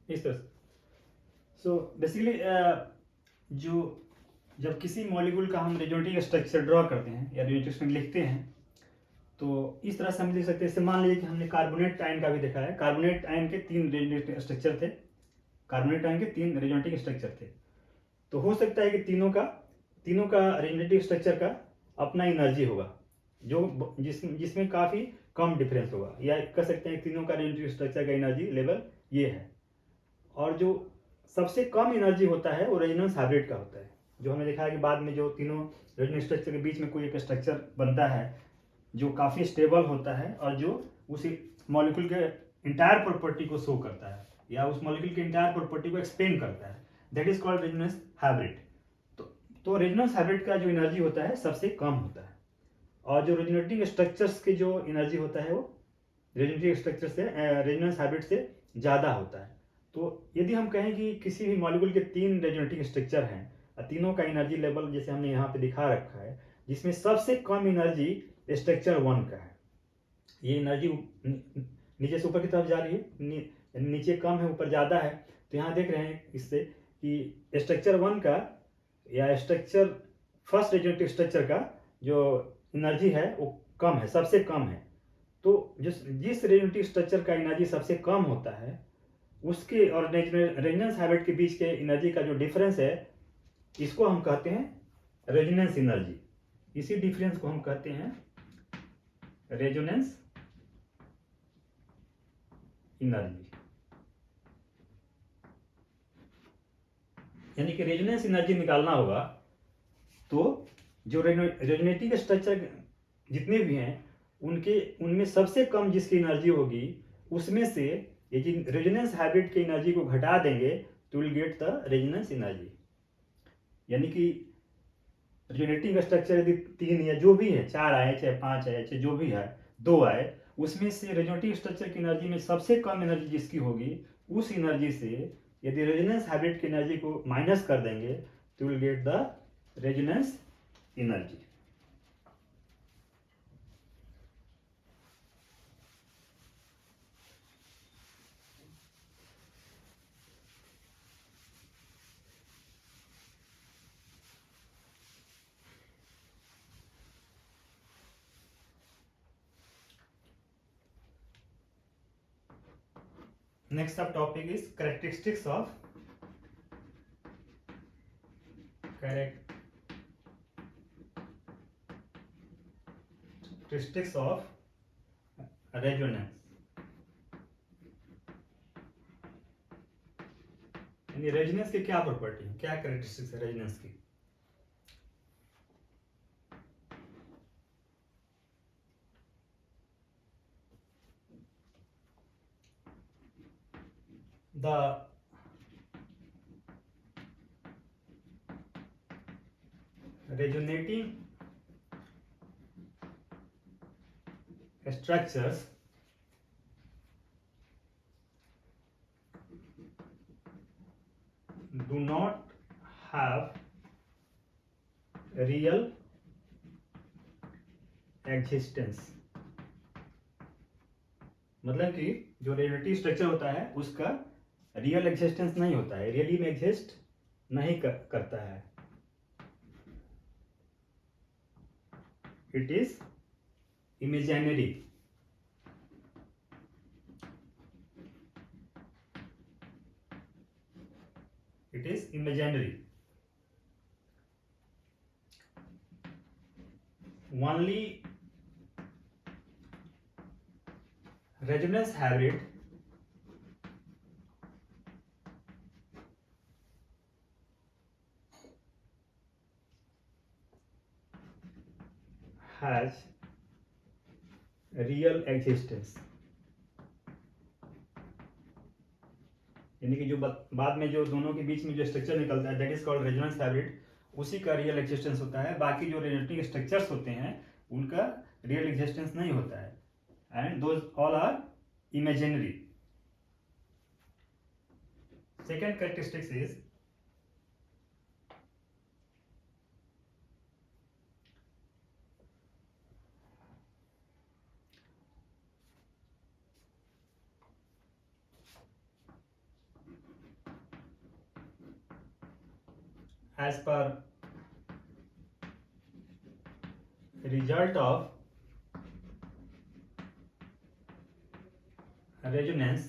इस तरह से। सो बेसिकली जो जब किसी मॉलिक्यूल का हम रेजोनेटिव स्ट्रक्चर ड्रॉ करते हैं या रेजोनेटिव स्ट्रक्चर लिखते हैं, तो इस तरह से हम लिख सकते हैं। जैसे मान लीजिए कि हमने कार्बोनेट आयन का भी देखा है। कार्बोनेट आयन के 3 रेजोनेटिव स्ट्रक्चर थे। कार्बोनेट आयन के 3 रेजोनेटिव स्ट्रक्चर थे। तो हो सकता है कि तीनों का रेजोनेटिव स्ट्रक्चर का अपना एनर्जी होगा, जो जिसमें काफ़ी कम डिफरेंस होगा, या कह सकते हैं तीनों का रेजोनेटिव स्ट्रक्चर का एनर्जी लेवल ये है। और जो सबसे कम एनर्जी होता है वो रेजोनेंस हाइब्रिड का होता है। जो हमने देखा है कि बाद में जो तीनों रेजोनेंस स्ट्रक्चर के बीच में कोई एक स्ट्रक्चर बनता है जो काफ़ी स्टेबल होता है और जो उसी मॉलिक्यूल के इंटायर प्रॉपर्टी को शो करता है या उस मॉलिक्यूल के इंटायर प्रॉपर्टी को एक्सप्लेन करता है, that is called resonance hybrid. तो रेजोनेंस हाइब्रिड का जो एनर्जी होता है सबसे कम होता है, और जो रेजोनेटिंग स्ट्रक्चर्स की जो एनर्जी होता है वो रेजोनेटिव स्ट्रक्चर से रेजोनेंस हाइब्रिड से ज़्यादा होता है। तो यदि हम कहें कि किसी भी मॉलिक्यूल के 3 रेजोनेटिव स्ट्रक्चर हैं और तीनों का एनर्जी लेवल जैसे हमने यहाँ पे दिखा रखा है, जिसमें सबसे कम एनर्जी स्ट्रक्चर 1 का है। ये एनर्जी नीचे से ऊपर की तरफ जा रही है, नीचे कम है ऊपर ज़्यादा है। तो यहाँ देख रहे हैं इससे कि स्ट्रक्चर 1 का या स्ट्रक्चर फर्स्ट रेजोनेटिव स्ट्रक्चर का जो एनर्जी है वो कम है, सबसे कम है। तो जिस रेजोनेटिव स्ट्रक्चर का एनर्जी सबसे कम होता है उसके और रेजोनेंस हाइब्रिड के बीच के एनर्जी का जो डिफरेंस है, इसको हम कहते हैं रेजोनेंस एनर्जी। इसी डिफरेंस को हम कहते हैं रेजोनेंस एनर्जी। यानी कि रेजोनेंस एनर्जी निकालना होगा तो जो रेजोनेटिव स्ट्रक्चर जितने भी हैं उनमें सबसे कम जिसकी एनर्जी होगी उसमें से यदि रेजोनेंस हाइब्रिड की एनर्जी को घटा देंगे तो will get the resonance energy. यानी कि रेजोनेटिव स्ट्रक्चर यदि 3 या जो भी है, 4 आए चाहे 5 आए चाहे जो भी है 2 आए, उसमें से रेजोनेटिव स्ट्रक्चर की एनर्जी में सबसे कम एनर्जी जिसकी होगी उस एनर्जी से यदि रेजोनेंस हाइब्रिड की एनर्जी को माइनस कर देंगे तो will get the resonance energy. Next sub topic is characteristics of resonance। यानी रेजोनेंस की क्या प्रॉपर्टी है, क्या कैरेक्टरिस्टिक्स है रेजोनेंस की। The resonating structures do not have real existence। मतलब कि जो रेजोनेटिव स्ट्रक्चर होता है उसका रियल एग्जिस्टेंस नहीं होता है, रियली में एग्जिस्ट नहीं करता है। It is imaginary. It is imaginary. Only resonance hybrid has real existence। यानी कि जो बाद में जो दोनों के बीच में जो स्ट्रक्चर निकलता है that is called resonance hybrid, उसी का रियल एग्जिस्टेंस होता है। बाकी जो रेजोनेटिव स्ट्रक्चर्स होते हैं उनका रियल एग्जिस्टेंस नहीं होता है, and those all are imaginary. Second characteristics is as per result of resonance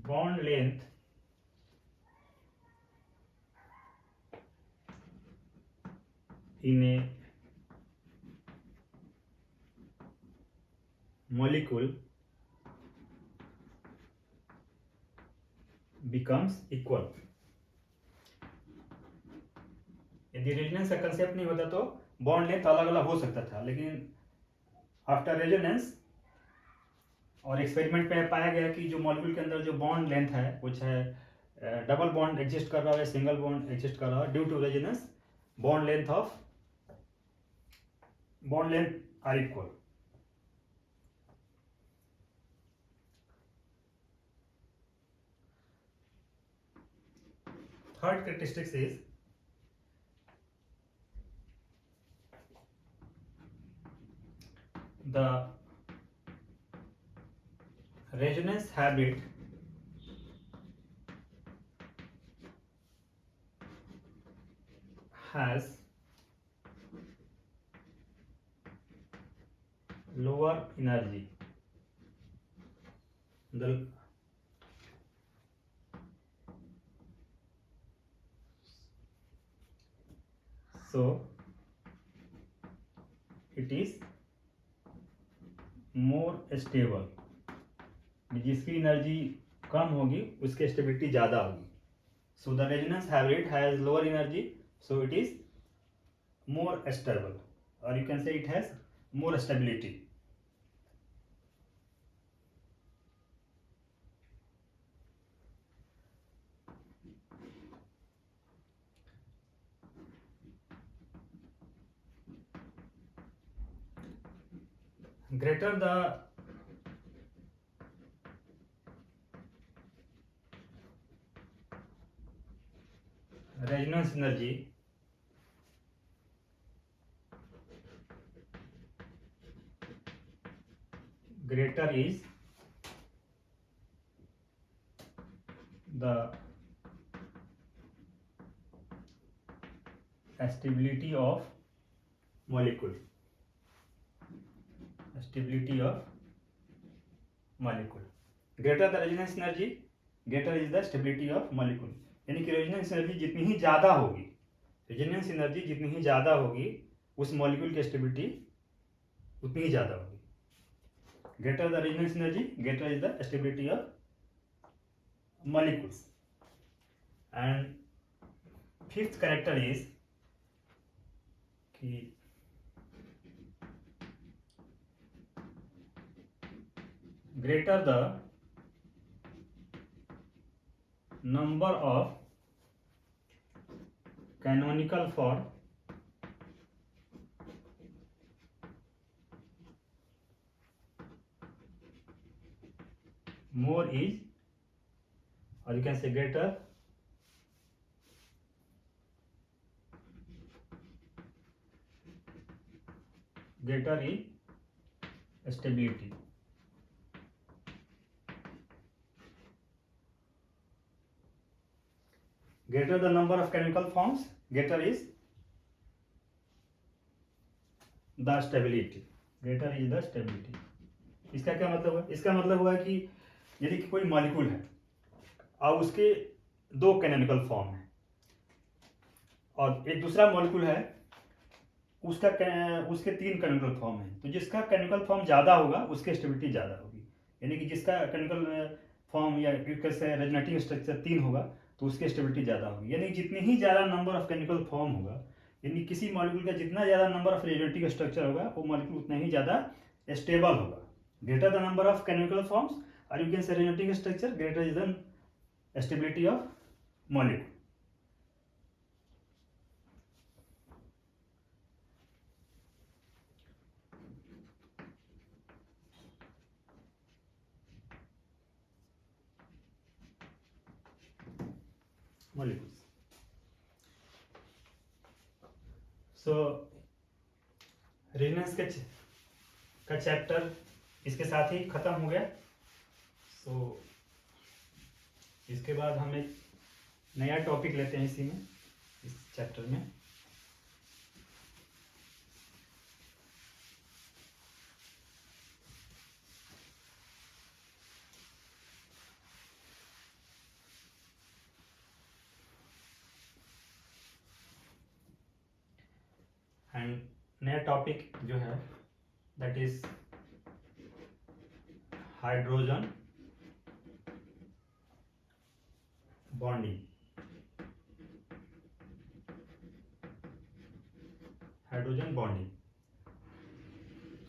bond length in a molecule becomes equal। यदि रेजोनेंस का कंसेप्ट नहीं होता तो बॉन्ड लेंथ अलग अलग हो सकता था, लेकिन आफ्टर रेजोनेंस और एक्सपेरिमेंट में पाया गया कि जो मॉलिक्यूल के अंदर जो बॉन्ड लेंथ है वो चाहे डबल बॉन्ड एग्जिस्ट कर रहा है, सिंगल बॉन्ड एग्जिस्ट कर रहा है, due to resonance bond length are equal. Third characteristics is the resonance habit has lower energy। So it is more stable। जिसकी एनर्जी कम होगी उसकी स्टेबिलिटी ज़्यादा होगी। So the resonance hybrid has lower energy, so it is more stable, और you can say it has more stability. greater the resonance energy, greater is the stability of molecule। stability of molecule, greater the resonance energy, greater is the stability of molecule। यानी कि रेजोनेंस एनर्जी जितनी ही ज़्यादा होगी, रेजोनेंस एनर्जी जितनी ही ज़्यादा होगी उस मॉलिक्यूल की स्टेबिलिटी उतनी ही ज़्यादा होगी। Greater the resonance energy, greater is the stability of molecules। And fifth character is कि greater the number of canonical form, more is, or you can say greater is stability। greater the number of canonical forms, greater is the stability, greater is the stability। इसका क्या मतलब है? इसका मतलब हुआ कि यदि कोई मॉलिक्यूल है और उसके दो कैनोनिकल फॉर्म है और एक दूसरा मॉलिक्यूल है उसके तीन कैनोनिकल फॉर्म है, तो जिसका कैनोनिकल फॉर्म ज़्यादा होगा उसकी स्टेबिलिटी ज़्यादा होगी। यानी कि जिसका कैनोनिकल फॉर्म या कैसे रेजोनेटिंग स्ट्रक्चर 3 होगा तो उसकी स्टेबिलिटी ज़्यादा होगी। यानी जितनी ही ज़्यादा नंबर ऑफ कैनोनिकल फॉर्म होगा, यानी किसी मॉलिक्यूल का जितना ज़्यादा नंबर ऑफ रेजोनेटिंग स्ट्रक्चर होगा वो मॉलिक्यूल उतना ही ज़्यादा स्टेबल होगा। Greater the number of canonical forms और you can say resonating structure, greater is the stability of molecule. molecules। So resonance का चैप्टर इसके साथ ही खत्म हो गया। सो इसके बाद हम एक नया टॉपिक लेते हैं इसी में, इस चैप्टर में। एंड नया टॉपिक जो है that is hydrogen bonding. Hydrogen bonding,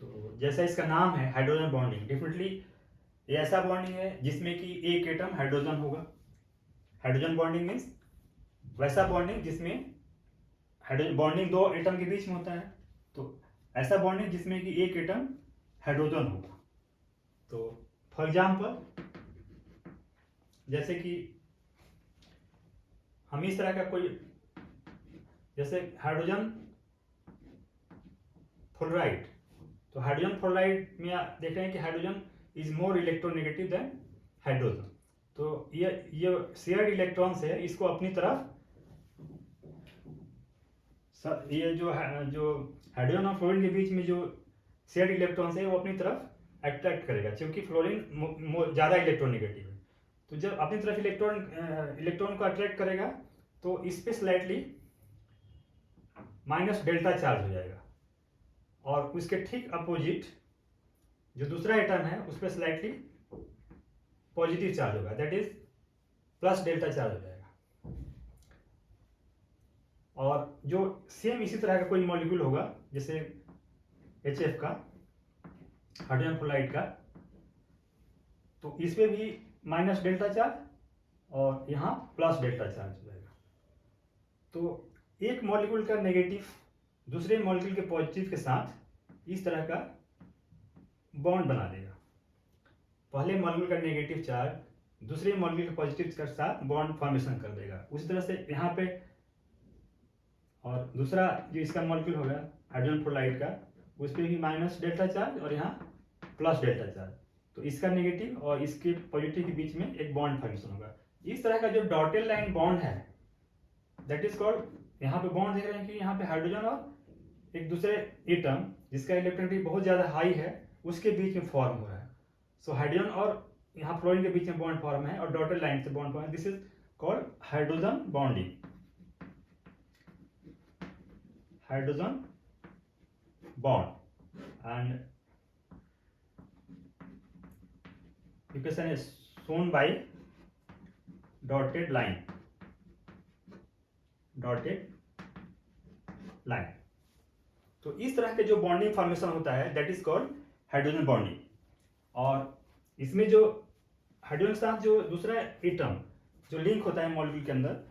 तो जैसा इसका नाम है हाइड्रोजन बॉन्डिंग, डेफिनेटली ये ऐसा बॉन्डिंग है जिसमें कि एक एटम हाइड्रोजन होगा। हाइड्रोजन बॉन्डिंग मीन्स वैसा बॉन्डिंग जिसमें हाइड्रोजन बॉन्डिंग दो एटम के बीच में होता है, तो ऐसा बॉन्डिंग जिसमें कि एक एटम हाइड्रोजन होगा। तो फॉर एग्जाम्पल जैसे कि हम इस तरह का कोई, जैसे हाइड्रोजन फ्लोराइड, तो हाइड्रोजन फ्लोराइड में आप देख रहे हैं कि hydrogen is more electronegative than hydrogen. तो ये शेयर्ड इलेक्ट्रॉन्स है, इसको अपनी तरफ ये जो हाइड्रोजन और फ्लोरीन के बीच में जो शेयर्ड इलेक्ट्रॉन्स है वो अपनी तरफ अट्रैक्ट करेगा, क्योंकि फ्लोरीन ज़्यादा इलेक्ट्रोनेगेटिव है। तो जब अपनी तरफ इलेक्ट्रॉन को अट्रैक्ट करेगा तो इस पर स्लाइटली माइनस डेल्टा चार्ज हो जाएगा, और उसके ठीक अपोजिट जो दूसरा एटम है उस पर स्लाइटली पॉजिटिव चार्ज होगा, that is plus delta charge हो जाएगा। और जो सेम इसी तरह का कोई मॉलिक्यूल होगा, जैसे HF का, हाइड्रोजन फ्लोराइड का, तो इस पे भी माइनस डेल्टा चार्ज और यहाँ प्लस डेल्टा चार्ज हो जाएगा। तो एक मॉलिक्यूल का नेगेटिव दूसरे मॉलिक्यूल के पॉजिटिव के साथ इस तरह का बॉन्ड बना देगा। पहले मॉलिक्यूल का नेगेटिव चार्ज दूसरे मॉलिक्यूल के पॉजिटिव के साथ बॉन्ड फॉर्मेशन कर देगा। उसी तरह से यहाँ पे, और दूसरा जो इसका मॉलिक्यूल होगा हाइड्रोजन फ्लोराइड का, उस पर भी माइनस डेल्टा चार्ज और यहाँ प्लस डेल्टा चार्ज, तो इसका नेगेटिव और इसके पॉजिटिव के बीच में एक बॉन्ड फॉर्मेशन होगा। इस तरह का जो डॉटेड लाइन बॉन्ड है दैट इज कॉल्ड, यहाँ पे बॉन्ड देख रहे हैं कि यहाँ पे हाइड्रोजन और एक दूसरे एटम जिसका इलेक्ट्रोनेगेटिविटी बहुत ज़्यादा हाई है उसके बीच में फॉर्म हो रहा है। सो हाइड्रोजन और यहाँ फ्लोरीन के बीच में बॉन्ड फॉर्म है और डॉटेड लाइन से बॉन्ड फॉर्म है, this is called hydrogen bonding. hydrogen bond, and equation is shown by dotted line, तो इस तरह के जो बॉन्डिंग फॉर्मेशन होता है that is called hydrogen bonding. और इसमें जो हाइड्रोजन के साथ जो दूसरा एटम जो लिंक होता है मॉलिक्यूल के अंदर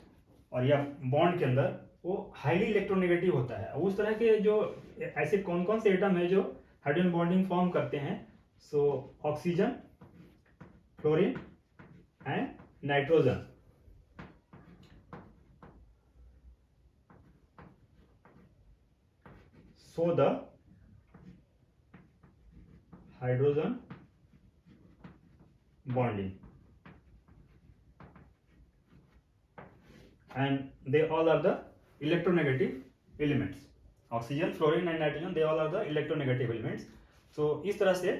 और या बॉन्ड के अंदर, वो हाईली इलेक्ट्रोनेगेटिव होता है। उस तरह के जो ऐसे कौन कौन से एटम है जो हाइड्रोजन बॉन्डिंग फॉर्म करते हैं, so oxygen, fluorine and nitrogen. So the hydrogen bonding and they all are the electronegative elements. Oxygen, fluorine and nitrogen, they all are the electronegative elements. So इस तरह से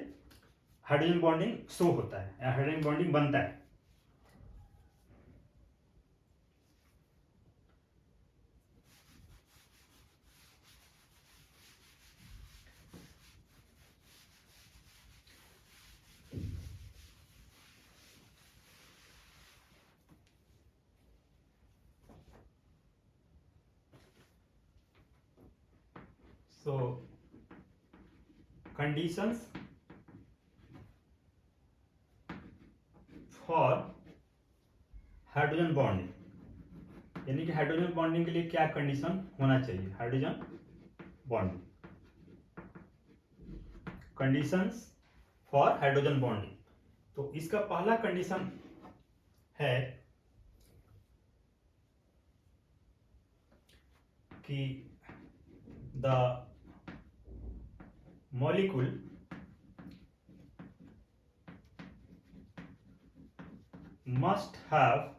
हाइड्रोजन बॉन्डिंग शो होता है या हाइड्रोजन बॉन्डिंग बनता है। So conditions for hydrogen bonding, यानी कि हाइड्रोजन बॉन्डिंग के लिए क्या कंडीशन होना चाहिए। Hydrogen bonding, conditions for hydrogen bonding, तो इसका पहला कंडीशन है कि the must have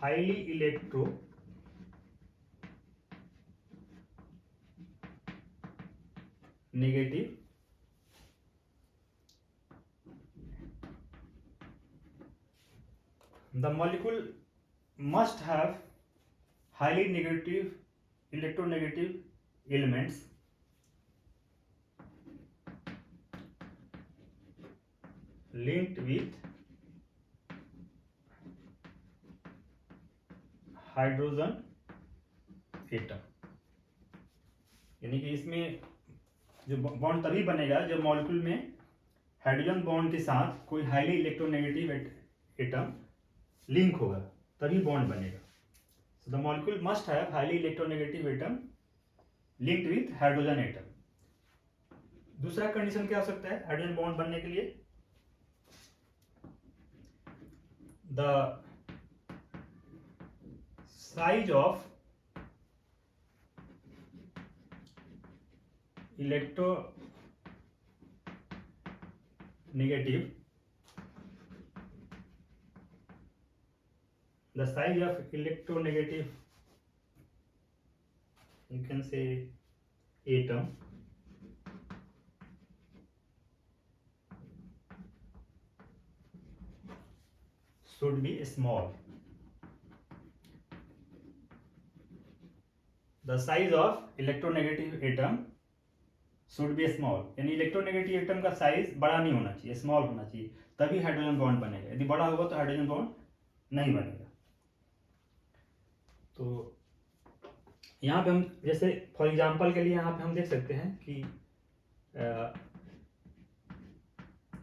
highly electronegative the molecule must have highly negative electronegative elements linked with hydrogen atom. यानी कि इसमें जो बॉन्ड तभी बनेगा जब मॉलिक्यूल में हाइड्रोजन बॉन्ड के साथ कोई हाईली इलेक्ट्रोनेगेटिव एटम लिंक होगा, तभी बॉन्ड बनेगा। So the molecule must have highly electronegative atom linked with hydrogen atom. दूसरा कंडीशन क्या हो सकता है हाइड्रोजन बॉन्ड बनने के लिए? The size of electronegative the size of electronegative you can say atom should be small. The size of electronegative atom should be small, यानी इलेक्ट्रोनेगेटिव एटम का साइज बड़ा नहीं होना चाहिए, स्मॉल होना चाहिए, तभी हाइड्रोजन बॉन्ड बनेगा। यदि बड़ा होगा तो हाइड्रोजन बॉन्ड नहीं बनेगा। तो यहाँ पे हम जैसे फॉर एग्जांपल के लिए यहाँ पे हम देख सकते हैं कि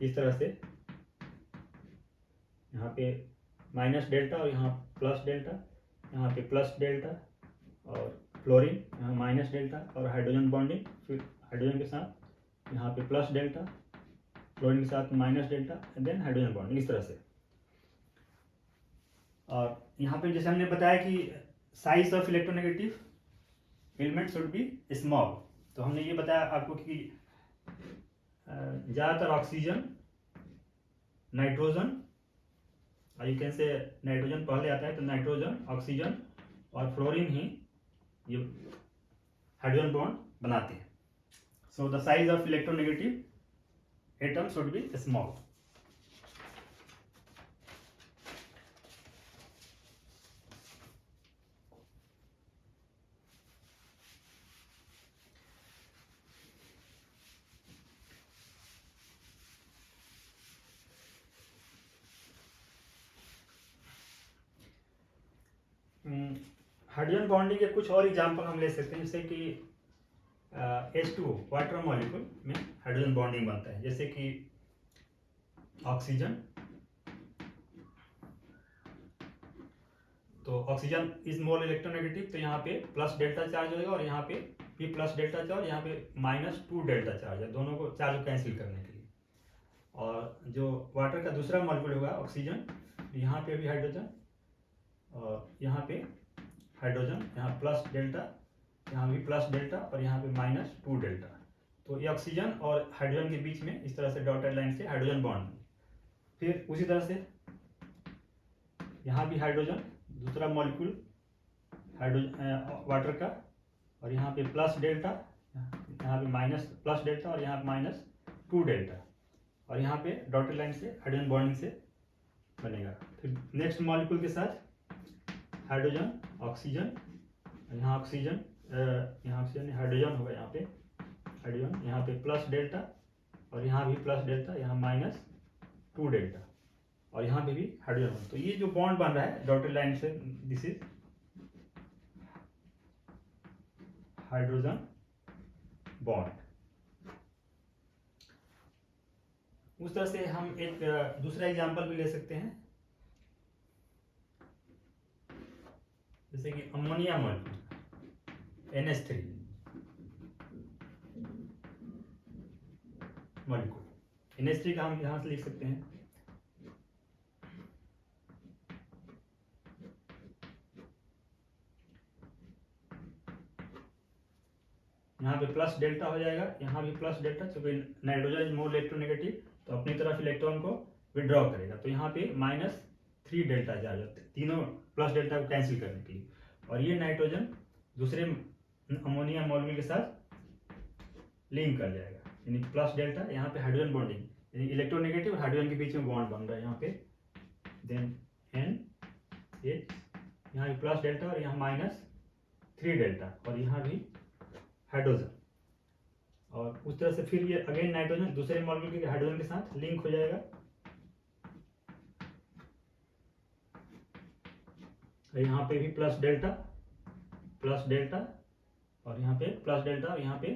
इस तरह से यहाँ पे माइनस डेल्टा और यहाँ प्लस डेल्टा, यहाँ पे प्लस डेल्टा और फ्लोरीन, यहाँ माइनस डेल्टा और हाइड्रोजन बॉन्डिंग, फिर हाइड्रोजन के साथ यहाँ पे प्लस डेल्टा, फ्लोरीन के साथ minus delta and then hydrogen bonding, इस तरह से। और यहाँ पे जैसे हमने बताया कि size of electronegative element should be small, तो हमने ये बताया आपको कि ज़्यादातर ऑक्सीजन, नाइट्रोजन, और यू कैन से नाइट्रोजन पहले आता है, तो नाइट्रोजन, ऑक्सीजन और फ्लोरीन ही ये हाइड्रोजन बॉन्ड बनाते हैं। So the size of electronegative atom should be small. Hydrogen bonding के कुछ और एग्जाम्पल हम ले सकते हैं, जैसे कि H2O वाटर मॉलिक्यूल में हाइड्रोजन बॉन्डिंग बनता है, जैसे कि ऑक्सीजन, तो ऑक्सीजन इज मोर इलेक्ट्रोनेगेटिव, तो यहाँ पे प्लस डेल्टा चार्ज होगा और यहाँ पे भी प्लस डेल्टा चार्ज, यहाँ पे -2 डेल्टा चार्ज है, दोनों को चार्ज को कैंसिल करने के लिए। और जो वाटर का दूसरा मॉलिक्यूल होगा ऑक्सीजन, यहाँ पे भी हाइड्रोजन और यहाँ पे हाइड्रोजन, यहाँ प्लस डेल्टा, यहाँ भी प्लस डेल्टा और यहाँ पे -2 डेल्टा, तो ये ऑक्सीजन और हाइड्रोजन के बीच में इस तरह से डॉटेड लाइन से हाइड्रोजन बॉन्ड। फिर उसी तरह से यहाँ भी हाइड्रोजन, दूसरा मॉलिक्यूल हाइड्रोजन वाटर का, और यहाँ पे प्लस डेल्टा, यहाँ पे माइनस प्लस डेल्टा और यहाँ पे -2 डेल्टा, और यहाँ पे डॉटेड लाइन से हाइड्रोजन बॉन्डिंग से बनेगा। फिर नेक्स्ट मॉलिक्यूल के साथ हाइड्रोजन, ऑक्सीजन, यहाँ ऑक्सीजन, यहाँ ऑक्सीजन, हाइड्रोजन होगा, यहाँ पे हाइड्रोजन, यहाँ पे प्लस डेल्टा और यहाँ भी प्लस डेल्टा, यहाँ -2 डेल्टा और यहाँ पे भी हाइड्रोजन। तो ये जो बॉन्ड बन रहा है डॉटेड लाइन से, दिस इज हाइड्रोजन बॉन्ड। उस तरह से हम एक दूसरा एग्जांपल भी ले सकते हैं, जैसे कि ammonia molecule NH3 molecule, NH3 का हम यहाँ से लिख सकते हैं यहाँ पे प्लस डेल्टा हो जाएगा, यहाँ भी प्लस डेल्टा, क्योंकि नाइट्रोजन इज मोर इलेक्ट्रोनेगेटिव तो अपनी तरफ इलेक्ट्रॉन को विड्रॉ करेगा, तो यहाँ पे -3 डेल्टा चार्ज होते हैं तीनों प्लस डेल्टा को कैंसिल करने के लिए। और ये नाइट्रोजन दूसरे अमोनिया मॉलिक्यूल के साथ लिंक कर जाएगा, यानी प्लस डेल्टा, यहाँ पे हाइड्रोजन बॉन्डिंग, यानी इलेक्ट्रोनेगेटिव हाइड्रोजन के बीच में बॉन्ड बन रहा है यहाँ पे। देन NH, यहाँ भी प्लस डेल्टा और यहाँ -3 डेल्टा, और यहाँ भी हाइड्रोजन। और उस तरह से फिर ये अगेन नाइट्रोजन दूसरे मॉलिक्यूल के हाइड्रोजन के साथ लिंक हो जाएगा, और यहाँ पे भी प्लस डेल्टा और यहाँ पे प्लस डेल्टा और यहाँ पे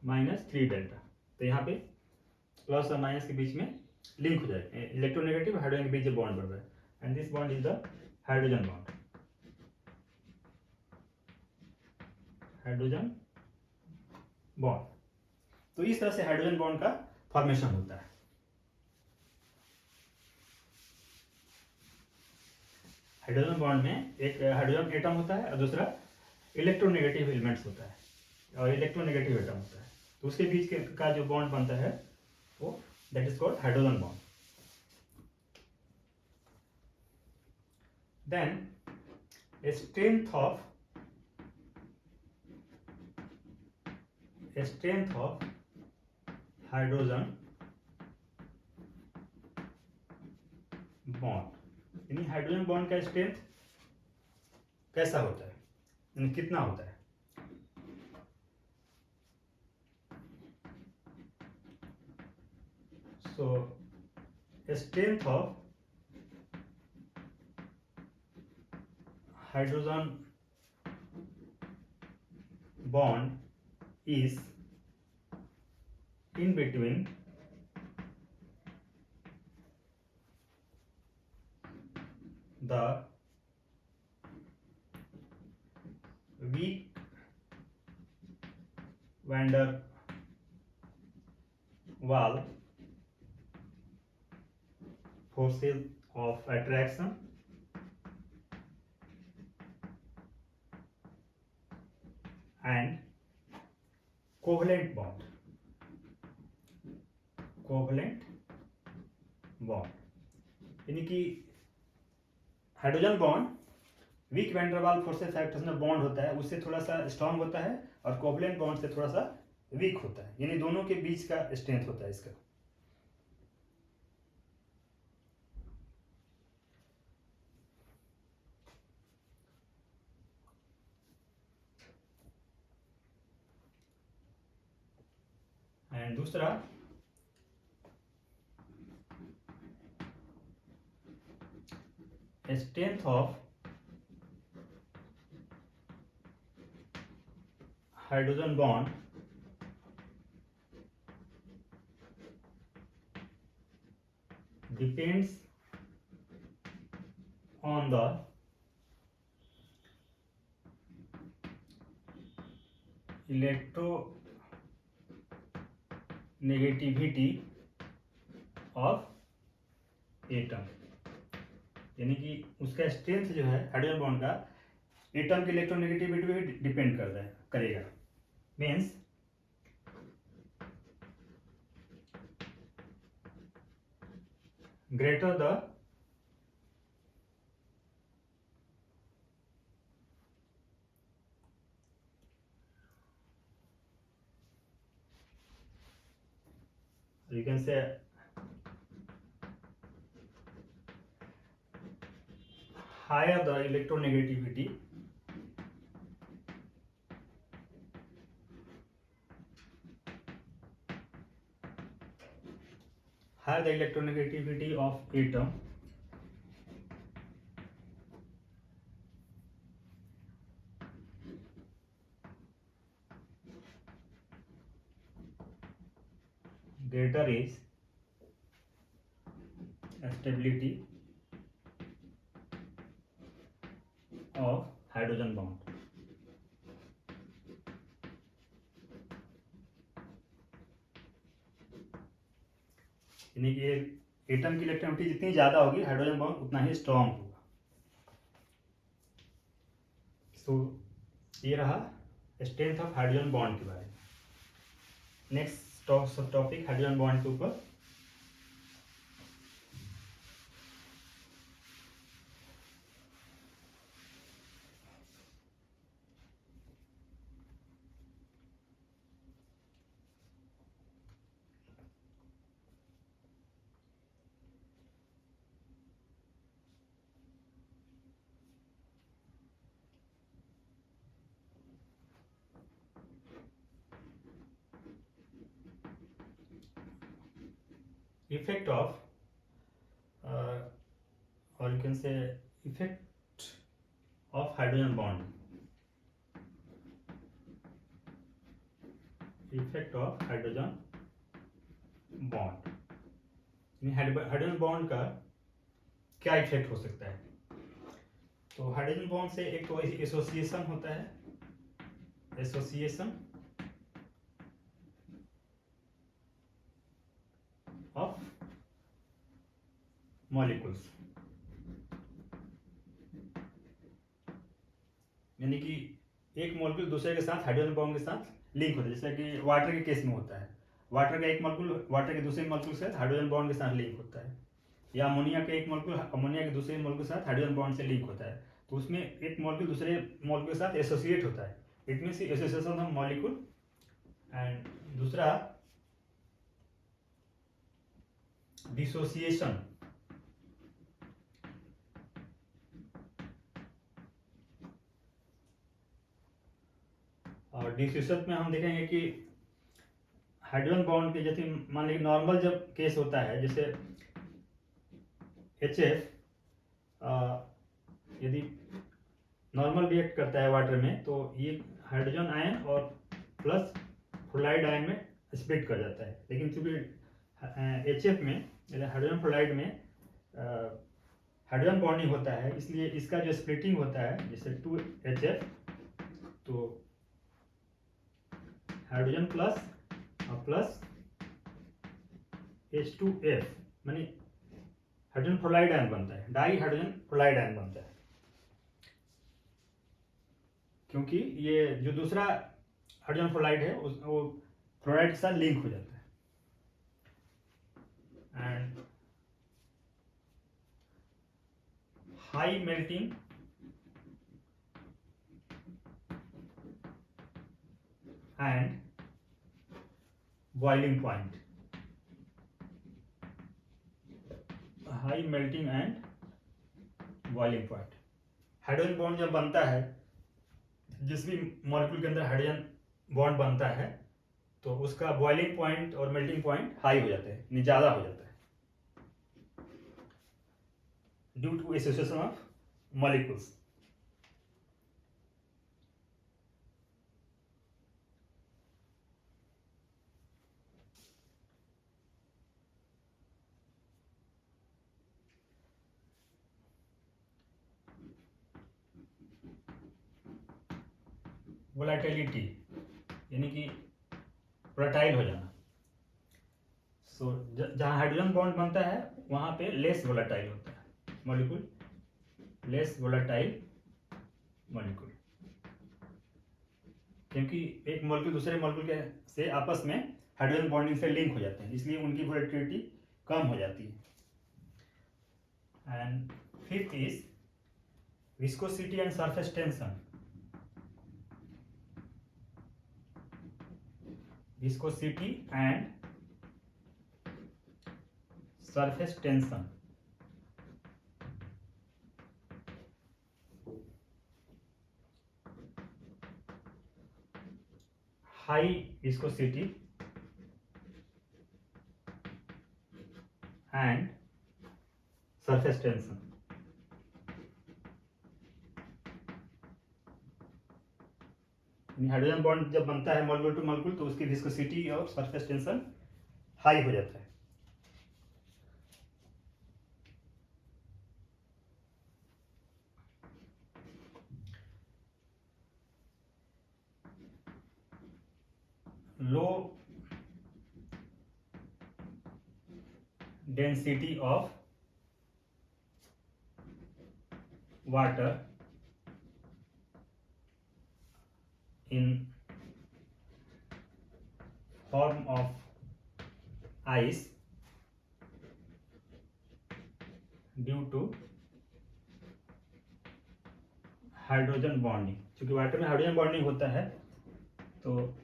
-3 डेल्टा, तो यहाँ पे प्लस और माइनस के बीच में लिंक हो जाएगा, इलेक्ट्रोनेगेटिव हाइड्रोजन के बीच में बॉन्ड बन रहा है, and this bond is the hydrogen bond. तो इस तरह से हाइड्रोजन बॉन्ड का फॉर्मेशन होता है। हाइड्रोजन बॉन्ड में एक हाइड्रोजन एटम होता है और दूसरा इलेक्ट्रोनेगेटिव एलिमेंट्स होता है और इलेक्ट्रोनेगेटिव एटम होता है, तो उसके बीच का जो बॉन्ड बनता है वो that is called hydrogen bond. Then strength of hydrogen bond, यानी हाइड्रोजन बॉन्ड का स्ट्रेंथ कैसा होता है, यानी कितना होता है। So strength of hydrogen bond is in between the weak van der Waal forces of attraction and covalent bond, यानी कि hydrogen bond weak van der वाल फोर्सेस एट्रैक्शन में बॉन्ड होता है, उससे थोड़ा सा स्ट्रांग होता है, और कोवलेंट बॉन्ड से थोड़ा सा वीक होता है, यानी दोनों के बीच का स्ट्रेंथ होता है इसका। एंड दूसरा strength of hydrogen bond depends on the electronegativity of atom, यानी कि उसका स्ट्रेंथ जो है हाइड्रोजन बॉन्ड का एटम की इलेक्ट्रोनेगेटिविटी पे डिपेंड करेगा। Means greater the you can से higher the electronegativity, higher the electronegativity of atom, greater is stability of hydrogen bond। यानी कि एटम की इलेक्ट्रोनेगेटिविटी जितनी ज्यादा होगी हाइड्रोजन बॉन्ड उतना ही स्ट्रॉन्ग होगा। तो ये रहा स्ट्रेंथ ऑफ हाइड्रोजन बॉन्ड के बारे में। नेक्स्ट टॉपिक हाइड्रोजन बॉन्ड के ऊपर। Effect of or you can say effect of hydrogen bond. Effect of hydrogen bond. Hydrogen bond का क्या इफेक्ट हो सकता है? तो हाइड्रोजन बॉन्ड से एक तो एसोसिएशन होता है, एसोसिएशन ऑफ मॉलिक्यूल्स, यानी कि एक मॉलिक्यूल दूसरे के साथ हाइड्रोजन बॉन्ड के साथ लिंक होता है, जैसे कि वाटर के केस में होता है। वाटर का एक मॉलिक्यूल वाटर के दूसरे मॉलिक्यूल के साथ हाइड्रोजन बॉन्ड के साथ लिंक होता है, या अमोनिया के एक मॉलिक्यूल अमोनिया के दूसरे मॉलिक्यूल के साथ हाइड्रोजन बॉन्ड से लिंक होता है। तो उसमें एक मॉलिक्यूल दूसरे मॉलिक्यूल के साथ एसोसिएट होता है, it means association of molecule. And दूसरा डिसोसिएशन, और डिसोसिएशन में हम देखेंगे कि हाइड्रोजन बॉन्ड के जैसे मान लीजिए नॉर्मल जब केस होता है, जैसे HF यदि नॉर्मल रिएक्ट करता है वाटर में, तो ये हाइड्रोजन आयन और प्लस फ्लोराइड आयन में स्प्लिट कर जाता है। लेकिन चूंकि HF में हाइड्रोजन फ्लोराइड में हाइड्रोजन बॉन्डिंग होता है, इसलिए इसका जो स्प्लिटिंग होता है जैसे 2HF, तो हाइड्रोजन प्लस और प्लस H2F मानी हाइड्रोजन फ्लोराइड आयन बनता है, डाई हाइड्रोजन फ्लोराइड आयन बनता है, क्योंकि ये जो दूसरा हाइड्रोजन फ्लोराइड है वो फ्लोराइड के साथ लिंक हो जाता है। And high melting and boiling point, high melting and boiling point. Hydrogen bond जब बनता है, जिस भी मॉलिक्यूल के अंदर हाइड्रोजन बॉन्ड बनता है, तो उसका बॉइलिंग पॉइंट और मेल्टिंग पॉइंट हाई हो जाता है, यानी ज़्यादा हो जाता है, due to association of molecules. Volatility यानी कि वोलेटाइल हो जाना। सो जहाँ हाइड्रोजन बॉन्ड बनता है वहाँ पे लेस वोलेटाइल होता है मॉलिक्यूल, लेस वोलेटाइल मॉलिक्यूल, क्योंकि एक मॉलिक्यूल दूसरे मॉलिक्यूल के से आपस में हाइड्रोजन बॉन्डिंग से लिंक हो जाते हैं, इसलिए उनकी वोलेटिलिटी कम हो जाती है। And fifth is viscosity and surface tension. viscosity and surface tension। high viscosity and surface tension। Hydrogen bond जब बनता है मॉलिक्यूल टू मॉलिक्यूल, तो उसकी विस्कोसिटी और सरफेस टेंशन हाई हो जाता है। Low density of water in form of ice due to hydrogen bonding. क्योंकि वाटर में हाइड्रोजन बॉन्डिंग होता है, तो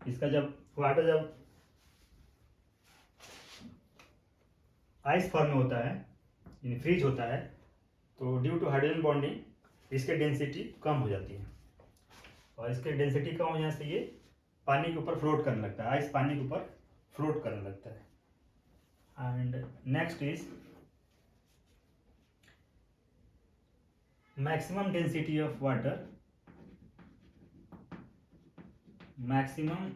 इसका जब वाटर जब आइस फॉर्म में होता है, यानी फ्रीज होता है, तो ड्यू टू हाइड्रोजन बॉन्डिंग इसकी डेंसिटी कम हो जाती है, और इसके डेंसिटी कम हो जाने से ये पानी के ऊपर फ्लोट करने लगता है, आइस पानी के ऊपर फ्लोट करने लगता है। And next is maximum density of water, maximum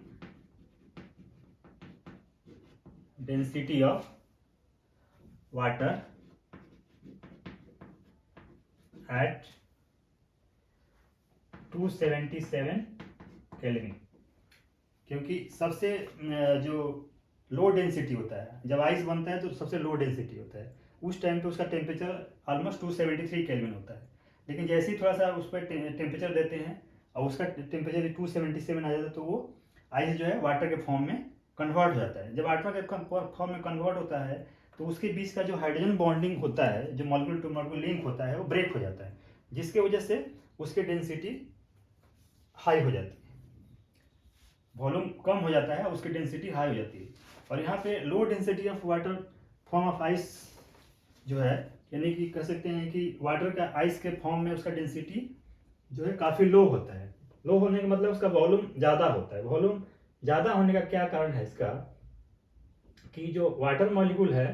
density of water at 277 kelvin. क्योंकि सबसे जो लो डेंसिटी होता है, जब आइस बनता है तो सबसे लो डेंसिटी होता है, उस टाइम पे उसका टेम्परेचर ऑलमोस्ट 273 केल्विन होता है। लेकिन जैसे ही थोड़ा सा उस पर टेम्परेचर देते हैं और उसका टेम्परेचर 277 आ जाता है, तो वो आइस जो है वाटर के फॉर्म में कन्वर्ट हो जाता है। जब वाटर के फॉर्म में कन्वर्ट होता है तो उसके बीच का जो हाइड्रोजन बॉन्डिंग होता है, जो मॉलिक्यूल टू मॉलिक्यूल लिंक होता है, वो ब्रेक हो जाता है, जिसके वजह से उसकी डेंसिटी हाई हो जाती है, वॉल्यूम कम हो जाता है, उसकी डेंसिटी हाई हो जाती है। और यहाँ पे low density of water form of ice जो है, यानी कि कह सकते हैं कि वाटर का आइस के फॉर्म में उसका डेंसिटी जो है काफ़ी लो होता है। लो होने का मतलब उसका वॉल्यूम ज़्यादा होता है। वॉल्यूम ज़्यादा होने का क्या कारण है इसका, कि जो वाटर मॉलिक्यूल है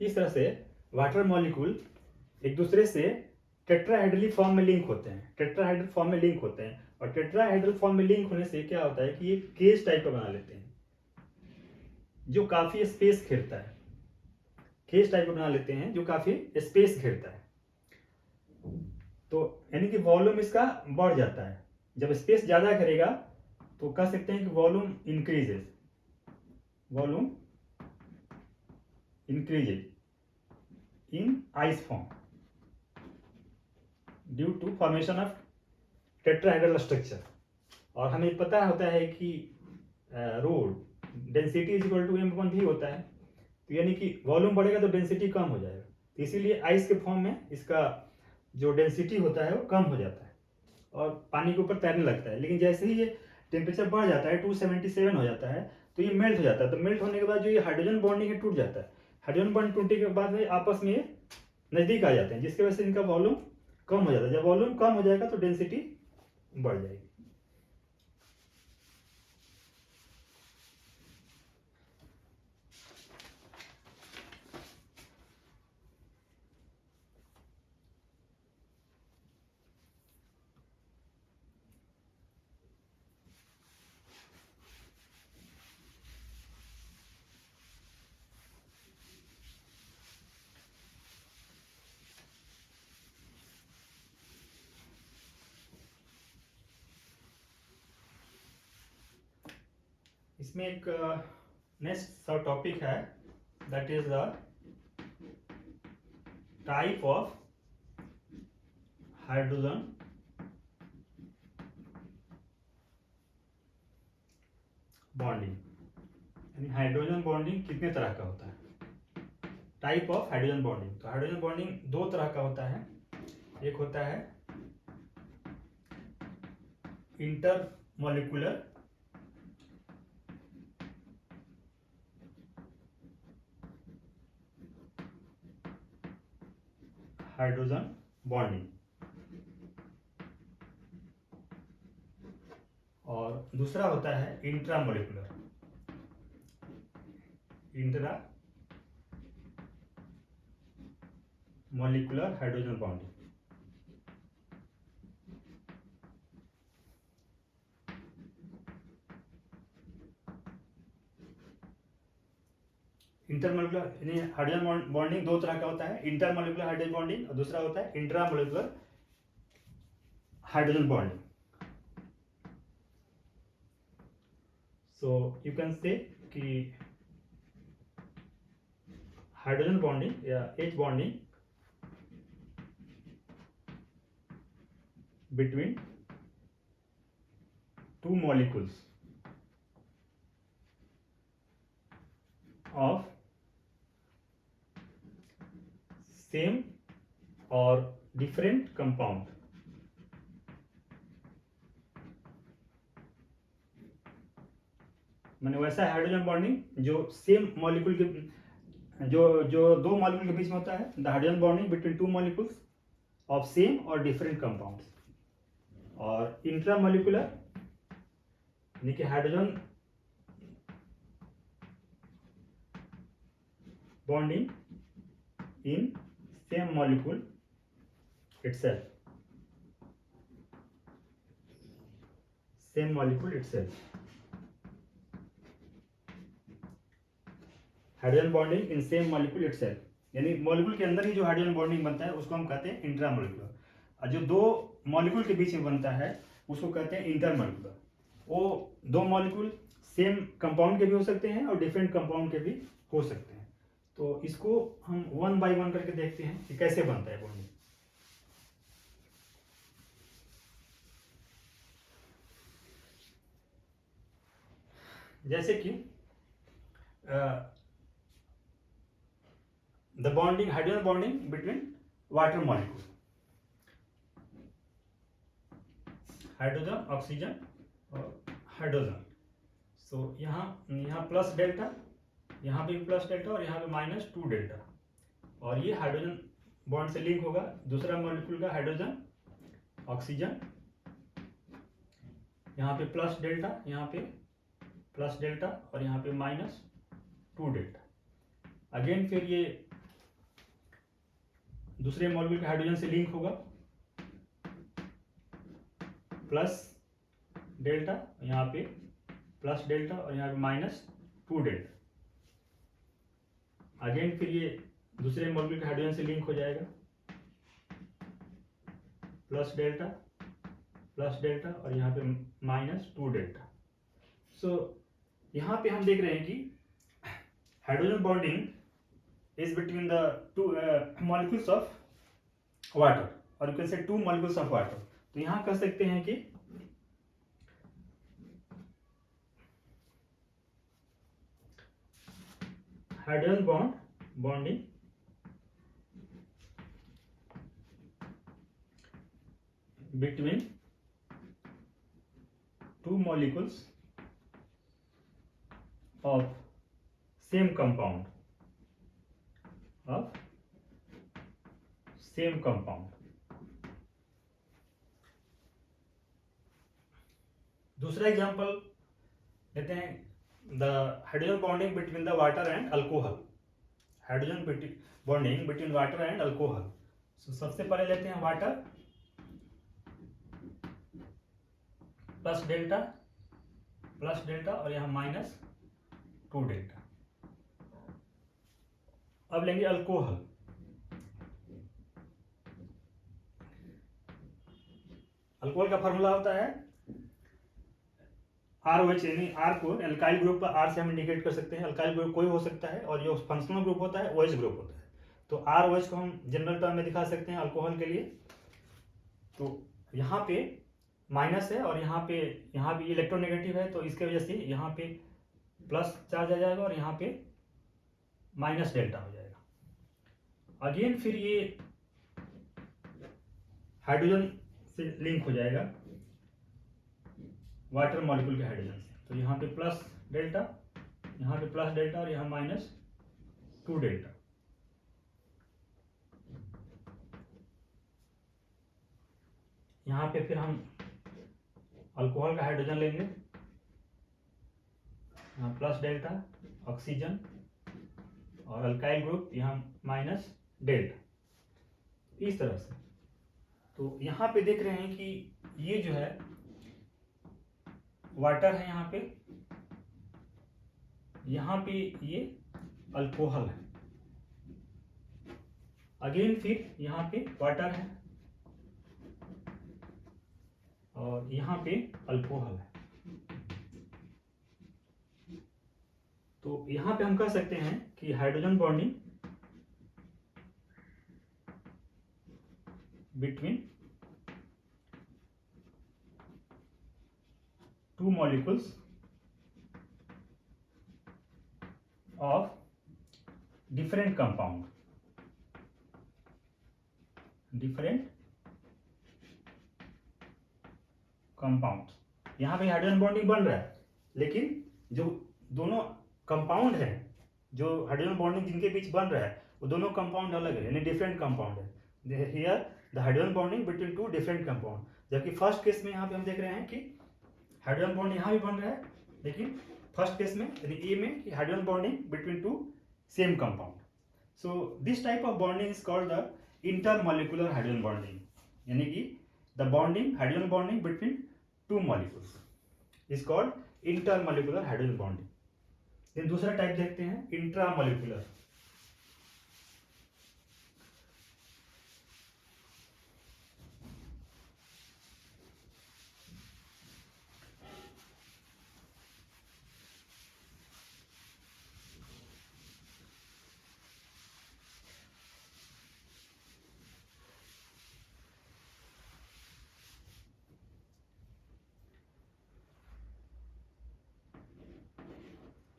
इस तरह से वाटर मॉलिक्यूल एक दूसरे से टेट्राहेड्रली फॉर्म में लिंक होते हैं, टेट्राहेड्रल फॉर्म में लिंक होते हैं। और टेट्राहेड्रल फॉर्म में लिंक होने से क्या होता है कि ये केज टाइप का बना लेते हैं, जो काफ़ी स्पेस घेरता है। केज टाइप का बना लेते हैं जो काफ़ी स्पेस घेरता है, तो यानी कि वॉल्यूम इसका बढ़ जाता है। जब स्पेस ज़्यादा घेरेगा तो कह सकते हैं कि volume increases, volume increases in ice form due to formation of tetrahedral structure. और हमें पता होता है कि density is equal to m/v होता है, तो यानी कि वॉल्यूम बढ़ेगा तो डेंसिटी कम हो जाएगा, तो इसीलिए आइस के फॉर्म में इसका जो डेंसिटी होता है वो कम हो जाता है और पानी के ऊपर तैरने लगता है। लेकिन जैसे ही ये टेम्परेचर बढ़ जाता है, 277 हो जाता है, तो ये मेल्ट हो जाता है। तो मेल्ट होने के बाद जो ये हाइड्रोजन बॉन्डिंग है टूट जाता है। हाइड्रोजन बॉन्ड टूटने के बाद में आपस में ये नज़दीक आ जाते हैं, जिसकी वजह से इनका वॉल्यूम कम हो जाता है। जब वॉल्यूम कम हो जाएगा तो डेंसिटी बढ़ जाएगी। इसमें एक नेक्स्ट सब टॉपिक है, that is the type of hydrogen bonding. यानी हाइड्रोजन बॉन्डिंग कितने तरह का होता है, टाइप ऑफ हाइड्रोजन बॉन्डिंग। तो हाइड्रोजन बॉन्डिंग दो तरह का होता है, एक होता है इंटर मॉलिक्यूलर हाइड्रोजन बॉन्डिंग, और दूसरा होता है intra molecular hydrogen bonding. Intermolecular यानी हाइड्रोजन बॉन्डिंग दो तरह का होता है, इंटरमोलिकुलर हाइड्रोजन बॉन्डिंग और दूसरा होता है intramolecular hydrogen bonding. So you can से कि हाइड्रोजन बॉन्डिंग या H bonding between two molecules of same or different compound. मैंने वैसा हाइड्रोजन बॉन्डिंग जो सेम मॉलिक्यूल के जो दो मॉलिक्यूल के बीच में होता है, the hydrogen bonding between two molecules of same और डिफरेंट कंपाउंड्स. और इंट्रामोलिकुलर यानी कि hydrogen bonding in same molecule itself, same molecule itself. Hydrogen bonding in same molecule itself, यानी मॉलिक्यूल के अंदर ही जो हाइड्रोजन बॉन्डिंग बनता है उसको हम कहते हैं इंट्रामोलिकुलर. और जो दो मॉलिक्यूल के बीच में बनता है उसको कहते हैं इंटरमोलिकुलर. वो दो मॉलिक्यूल सेम कंपाउंड के भी हो सकते हैं और डिफरेंट कंपाउंड के भी हो सकते हैं. तो इसको हम वन बाय वन करके देखते हैं कि कैसे बनता है बॉन्डिंग. जैसे कि the bonding hydrogen bonding between water molecule, hydrogen oxygen और हाइड्रोजन. सो यहाँ प्लस डेल्टा, यहाँ पे प्लस डेल्टा और यहाँ पे माइनस 2 डेल्टा. और ये हाइड्रोजन बॉन्ड से लिंक होगा दूसरा मॉलिक्यूल का हाइड्रोजन ऑक्सीजन, यहाँ पे प्लस डेल्टा, यहाँ पे प्लस डेल्टा और यहाँ पे माइनस 2 डेल्टा. अगेन फिर ये दूसरे मॉलिक्यूल के हाइड्रोजन से लिंक होगा प्लस डेल्टा, यहाँ पे प्लस डेल्टा और यहाँ पे माइनस 2 डेल्टा. अगेन फिर ये दूसरे मॉलिक्यूल के हाइड्रोजन से लिंक हो जाएगा प्लस डेल्टा और यहाँ पे माइनस 2 डेल्टा. सो यहाँ पे हम देख रहे हैं कि hydrogen bonding is between the two molecules of water, और you can say two molecules of water. तो यहाँ कह सकते हैं कि hydrogen bonding between two molecules of same compound, दूसरा एग्जांपल लेते हैं, the hydrogen bonding between the water and alcohol, hydrogen bonding between water and alcohol. So सबसे पहले लेते हैं वाटर प्लस डेल्टा और यहाँ माइनस 2 डेल्टा. अब लेंगे अल्कोहल. अल्कोहल का फॉर्मूला होता है RH, यानी R को अल्काइल ग्रुप का R से हम इंडिकेट कर सकते हैं. अल्काइल ग्रुप कोई हो सकता है और जो फंक्शनल ग्रुप होता है OH ग्रुप होता है. तो RH को हम जनरल टर्म में दिखा सकते हैं अल्कोहल के लिए. तो यहाँ पे माइनस है और यहाँ पे इलेक्ट्रोनेगेटिव है, तो इसके वजह से यहाँ पे प्लस चार्ज आ जाएगा और यहाँ पे माइनस डेल्टा हो जाएगा. अगेन फिर ये हाइड्रोजन से लिंक हो जाएगा वाटर मॉलिक्यूल के हाइड्रोजन से. तो यहाँ पे प्लस डेल्टा, यहाँ पे प्लस डेल्टा और यहाँ माइनस 2 डेल्टा. यहाँ पे फिर हम अल्कोहल का हाइड्रोजन लेंगे, यहाँ प्लस डेल्टा ऑक्सीजन और अल्काइल ग्रुप यहाँ माइनस डेल्टा, इस तरह से. तो यहाँ पे देख रहे हैं कि ये जो है वाटर है, यहाँ पे ये अल्कोहल है। अगेन फिर यहाँ पे वाटर है और यहाँ पे अल्कोहल है। तो यहाँ पे हम कह सकते हैं कि hydrogen bonding between two molecules of different compound, यहाँ पे हाइड्रोजन बॉन्डिंग बन रहा है, लेकिन जो दोनों कंपाउंड है, जो हाइड्रोजन बॉन्डिंग जिनके बीच बन रहा है वो दोनों कंपाउंड अलग है, यानी डिफरेंट कंपाउंड है। Here the hydrogen bonding between to different compound. जबकि फर्स्ट केस में यहाँ पे हम देख रहे हैं कि हाइड्रोजन बॉन्ड यहाँ भी बन रहा है, लेकिन फर्स्ट केस में यानी ए में hydrogen bonding between two same compound. So this type of bonding is called the intermolecular hydrogen bonding, यानी कि the bonding hydrogen bonding between two molecules is called intermolecular hydrogen bonding. Then दूसरा टाइप देखते हैं इंट्रामॉलिक्यूलर।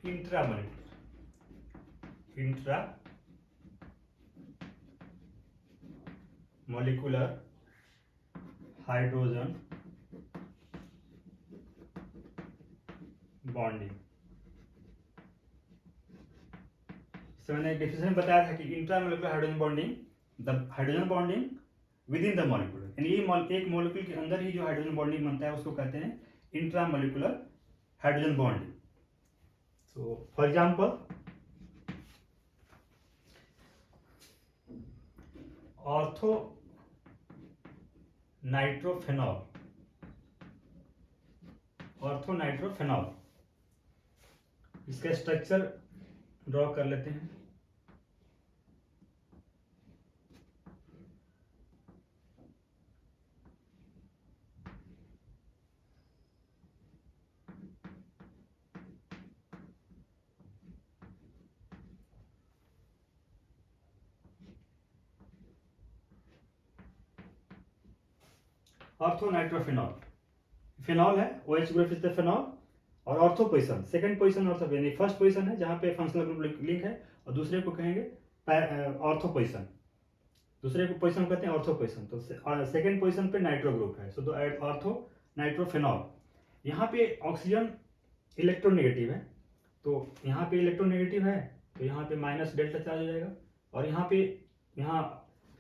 Intramolecular hydrogen bonding. मैंने डिफिनेशन बताया था कि intramolecular hydrogen bonding, the hydrogen bonding within the molecule, यानी ये एक मॉलिक्यूल के अंदर ही जो हाइड्रोजन बॉन्डिंग बनता है उसको कहते हैं intramolecular hydrogen bonding. So for example ortho nitrophenol, इसका स्ट्रक्चर ड्रॉ कर लेते हैं। ऑर्थो नाइट्रोफेनॉल, फेनॉल है, OH group is the phenol, और ortho position second position, ortho यानी फर्स्ट पोजीशन है जहां पे फंक्शनल ग्रुप लिंक है, और दूसरे को कहेंगे ऑर्थो पोजीशन, दूसरे को पोजीशन कहते हैं ऑर्थो पोजीशन। तो सेकंड पोजीशन पे नाइट्रो ग्रुप है, सो तो ऑर्थो नाइट्रोफेनॉल। यहाँ पे ऑक्सीजन इलेक्ट्रोनेगेटिव है, तो यहाँ पे इलेक्ट्रोनेगेटिव है तो यहाँ पे माइनस डेल्टा चार्ज हो जाएगा, और यहाँ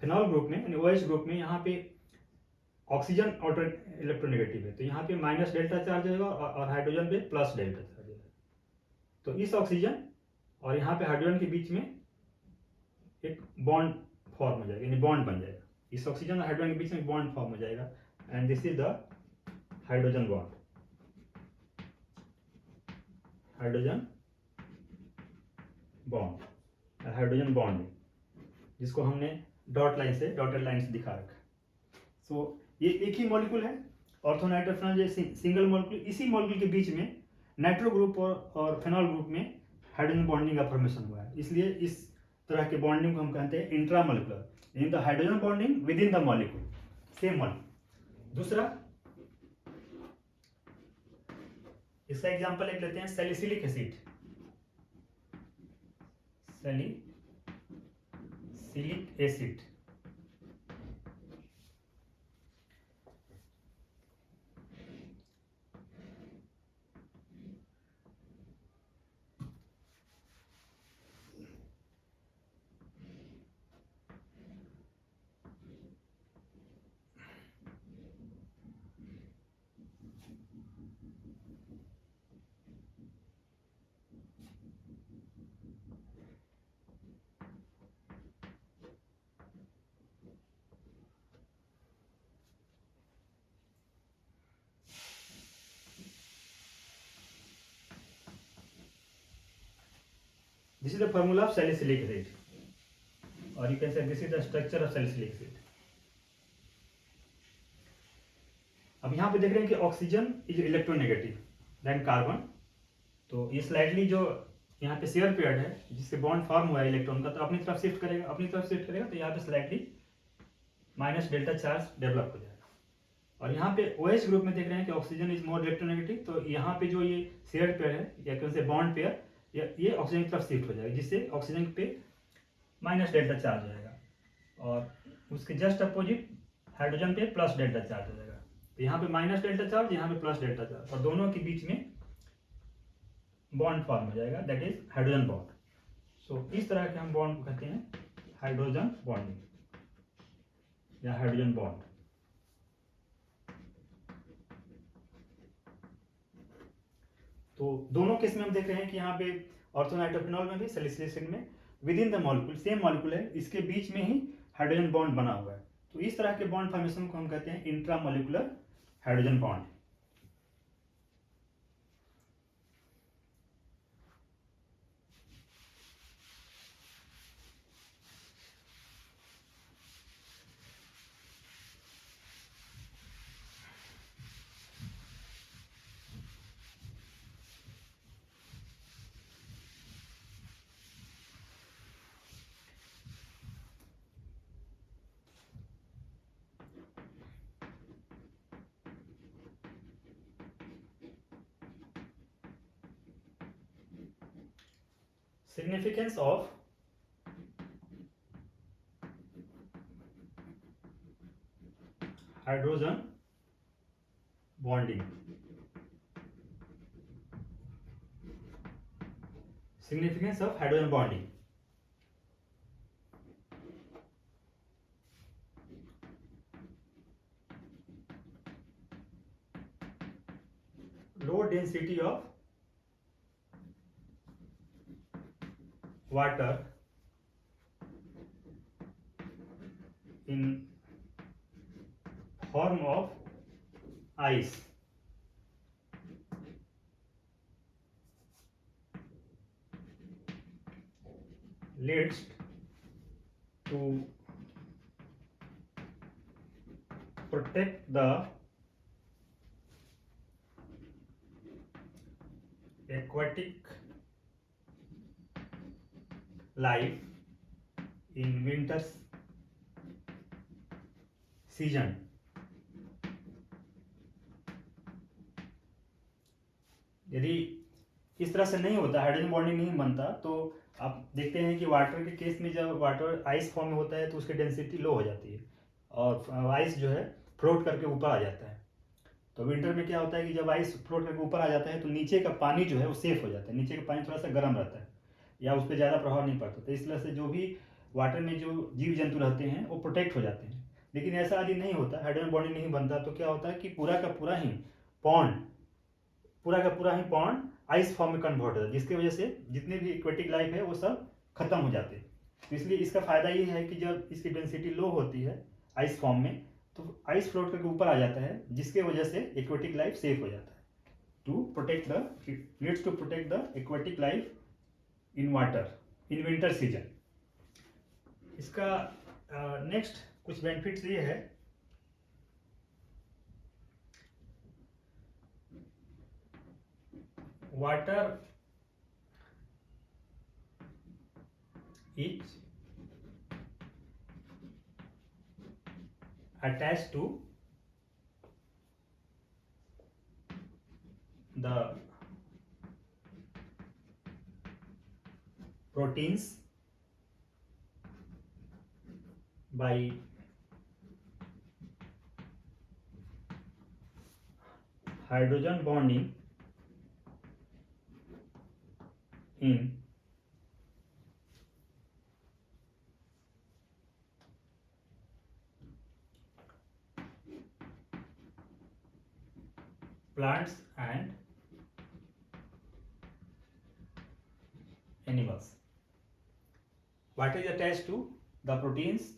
फेनॉल ग्रुप में यानी OH ग्रुप में यहाँ पे ऑक्सीजन ऑटो इलेक्ट्रोनेगेटिव है, तो यहाँ पे माइनस डेल्टा चार्ज होगा और हाइड्रोजन पे प्लस डेल्टा चार्ज होगा। तो इस ऑक्सीजन और यहाँ पे हाइड्रोजन के बीच में एक बॉन्ड फॉर्म हो जाएगा, यानी बॉन्ड बन जाएगा। इस ऑक्सीजन और हाइड्रोजन के बीच में बॉन्ड फॉर्म हो जाएगा, and this is the hydrogen bond, hydrogen bond जिसको हमने डॉटेड लाइन से दिखा रखा है। सो ये एक ही मॉलिक्यूल है ऑर्थो नाइट्रोफेनॉल, जो सिंगल मॉलिक्यूल, इसी मॉलिक्यूल के बीच में नाइट्रो ग्रुप और फेनॉल ग्रुप में हाइड्रोजन बॉन्डिंग का फॉर्मेशन हुआ है, इसलिए इस तरह के बॉन्डिंग को हम कहते हैं intramolecular, in the hydrogen bonding within the molecule, same molecule. दूसरा इसका एग्जांपल एक लेते हैं salicylic acid, salicylic acid. This is the formula of salicylic acid और you can say this is the structure of salicylic acid. अब यहाँ पे देख रहे हैं कि oxygen is electronegative than carbon, तो ये स्लाइडली जो यहाँ पे शेयर पेयर्ड है जिससे बॉन्ड फॉर्म हुआ है इलेक्ट्रॉन का, तो अपनी तरफ शिफ्ट करेगा, तो यहाँ पे slightly minus delta charge develop हो जाएगा। और यहाँ पे OH ग्रुप में देख रहे हैं कि ऑक्सीजन इज मोर इलेक्ट्रोनेगेटिव, तो यहाँ पे जो ये शेयर पेयर है या कौन से बॉन्ड पेयर ये ऑक्सीजन की तरफ शिफ्ट हो जाएगा, जिससे ऑक्सीजन पे माइनस डेल्टा चार्ज हो जाएगा और उसके जस्ट अपोजिट हाइड्रोजन पे प्लस डेल्टा चार्ज हो जाएगा। तो यहाँ पे माइनस डेल्टा चार्ज, यहाँ पे प्लस डेल्टा चार्ज, और दोनों के बीच में बॉन्ड फॉर्म हो जाएगा, दैट इज हाइड्रोजन बॉन्ड। सो इस तरह के हम बॉन्ड को कहते हैं हाइड्रोजन बॉन्डिंग या हाइड्रोजन बॉन्ड। तो दोनों केस में हम देख रहे हैं कि यहाँ पे ऑर्थोनाइट्रोफिनॉल में भी सैलिसिलिक एसिड में with in the molecule same molecule है, इसके बीच में ही हाइड्रोजन बॉन्ड बना हुआ है। तो इस तरह के बॉन्ड फॉर्मेशन को हम कहते हैं intramolecular hydrogen bond. Significance of hydrogen bonding. Significance of hydrogen bonding. Low density of water in form of ice leads to protect the aquatic life in winter season. यदि इस तरह से नहीं होता, हाइड्रोजन बॉन्डिंग नहीं बनता, तो आप देखते हैं कि वाटर के केस में जब वाटर आइस फॉर्म में होता है तो उसकी डेंसिटी लो हो जाती है और आइस जो है फ्लोट करके ऊपर आ जाता है। तो विंटर में क्या होता है कि जब आइस फ्लोट करके ऊपर आ जाता है तो नीचे का पानी जो है वो सेफ हो जाता है, नीचे का पानी थोड़ा सा गर्म रहता है या उस पर ज़्यादा प्रभाव नहीं पड़ता, तो इस तरह से जो भी वाटर में जो जीव जंतु रहते हैं वो प्रोटेक्ट हो जाते हैं। लेकिन ऐसा यदि नहीं होता, हाइड्रोजन बॉन्डिंग नहीं बनता, तो क्या होता है कि पूरा का पूरा ही पॉन्ड आइस फॉर्म में कन्वर्ट होता है, जिसकी वजह से जितने भी एक्वेटिक लाइफ है वो सब खत्म हो जाते हैं। तो इसलिए इसका फायदा ये है कि जब इसकी डेंसिटी लो होती है आइस फॉर्म में, तो आइस फ्लोट करके ऊपर आ जाता है, जिसके वजह से एक्वेटिक लाइफ सेफ हो जाता है। To protect the aquatic life in water in winter season. इसका नेक्स्ट कुछ बेनिफिट्स ये है, water is attached to the proteins by hydrogen bonding in plants and animals. What is attached to the proteins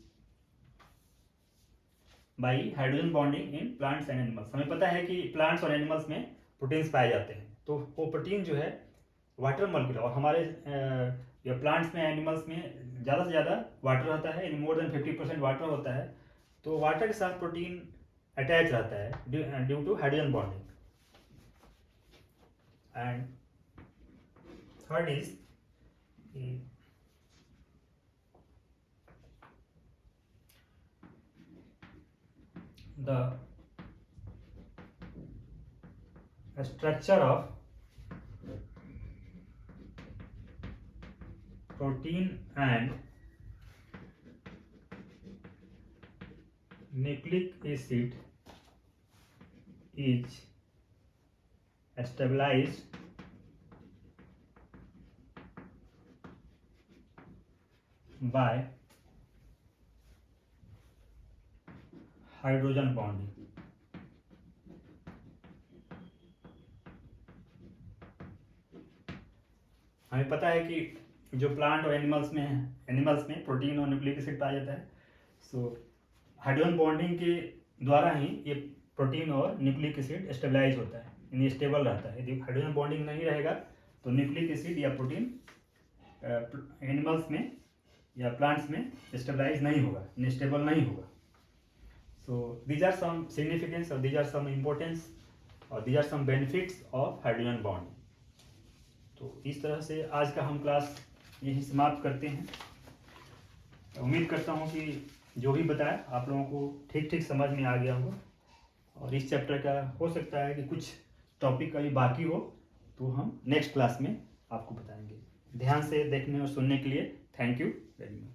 by hydrogen bonding in plants and animals? हमें पता है कि plants और animals में प्रोटीन्स पाए जाते हैं, तो वो प्रोटीन जो है वाटर मॉलिक्यूल और हमारे या प्लांट्स में एनिमल्स में ज़्यादा से ज़्यादा वाटर रहता है, यानी मोर देन 50% वाटर होता है, तो वाटर के साथ प्रोटीन अटैच रहता है due to hydrogen bonding. And third is the structure of protein and nucleic acid is stabilized by hydrogen bonding. हमें पता है कि जो प्लांट और एनिमल्स में प्रोटीन और न्यूक्लिक एसिड पाया जाता है, सो हाइड्रोजन बॉन्डिंग के द्वारा ही ये प्रोटीन और न्यूक्लिक एसिड स्टेबलाइज होता है, यानी स्टेबल रहता है। यदि हाइड्रोजन बॉन्डिंग नहीं रहेगा तो न्यूक्लिक एसिड या प्रोटीन एनिमल्स में या प्लांट्स में स्टेबलाइज नहीं होगा, स्टेबल नहीं होगा। So these are some significance or these are some importance or these are some benefits of hydrogen bond। तो इस तरह से आज का हम क्लास यही समाप्त करते हैं। उम्मीद करता हूँ कि जो भी बताया आप लोगों को ठीक ठीक समझ में आ गया होगा, और इस चैप्टर का हो सकता है कि कुछ टॉपिक अभी बाकी हो तो हम नेक्स्ट क्लास में आपको बताएंगे। ध्यान से देखने और सुनने के लिए थैंक यू वेरी मच।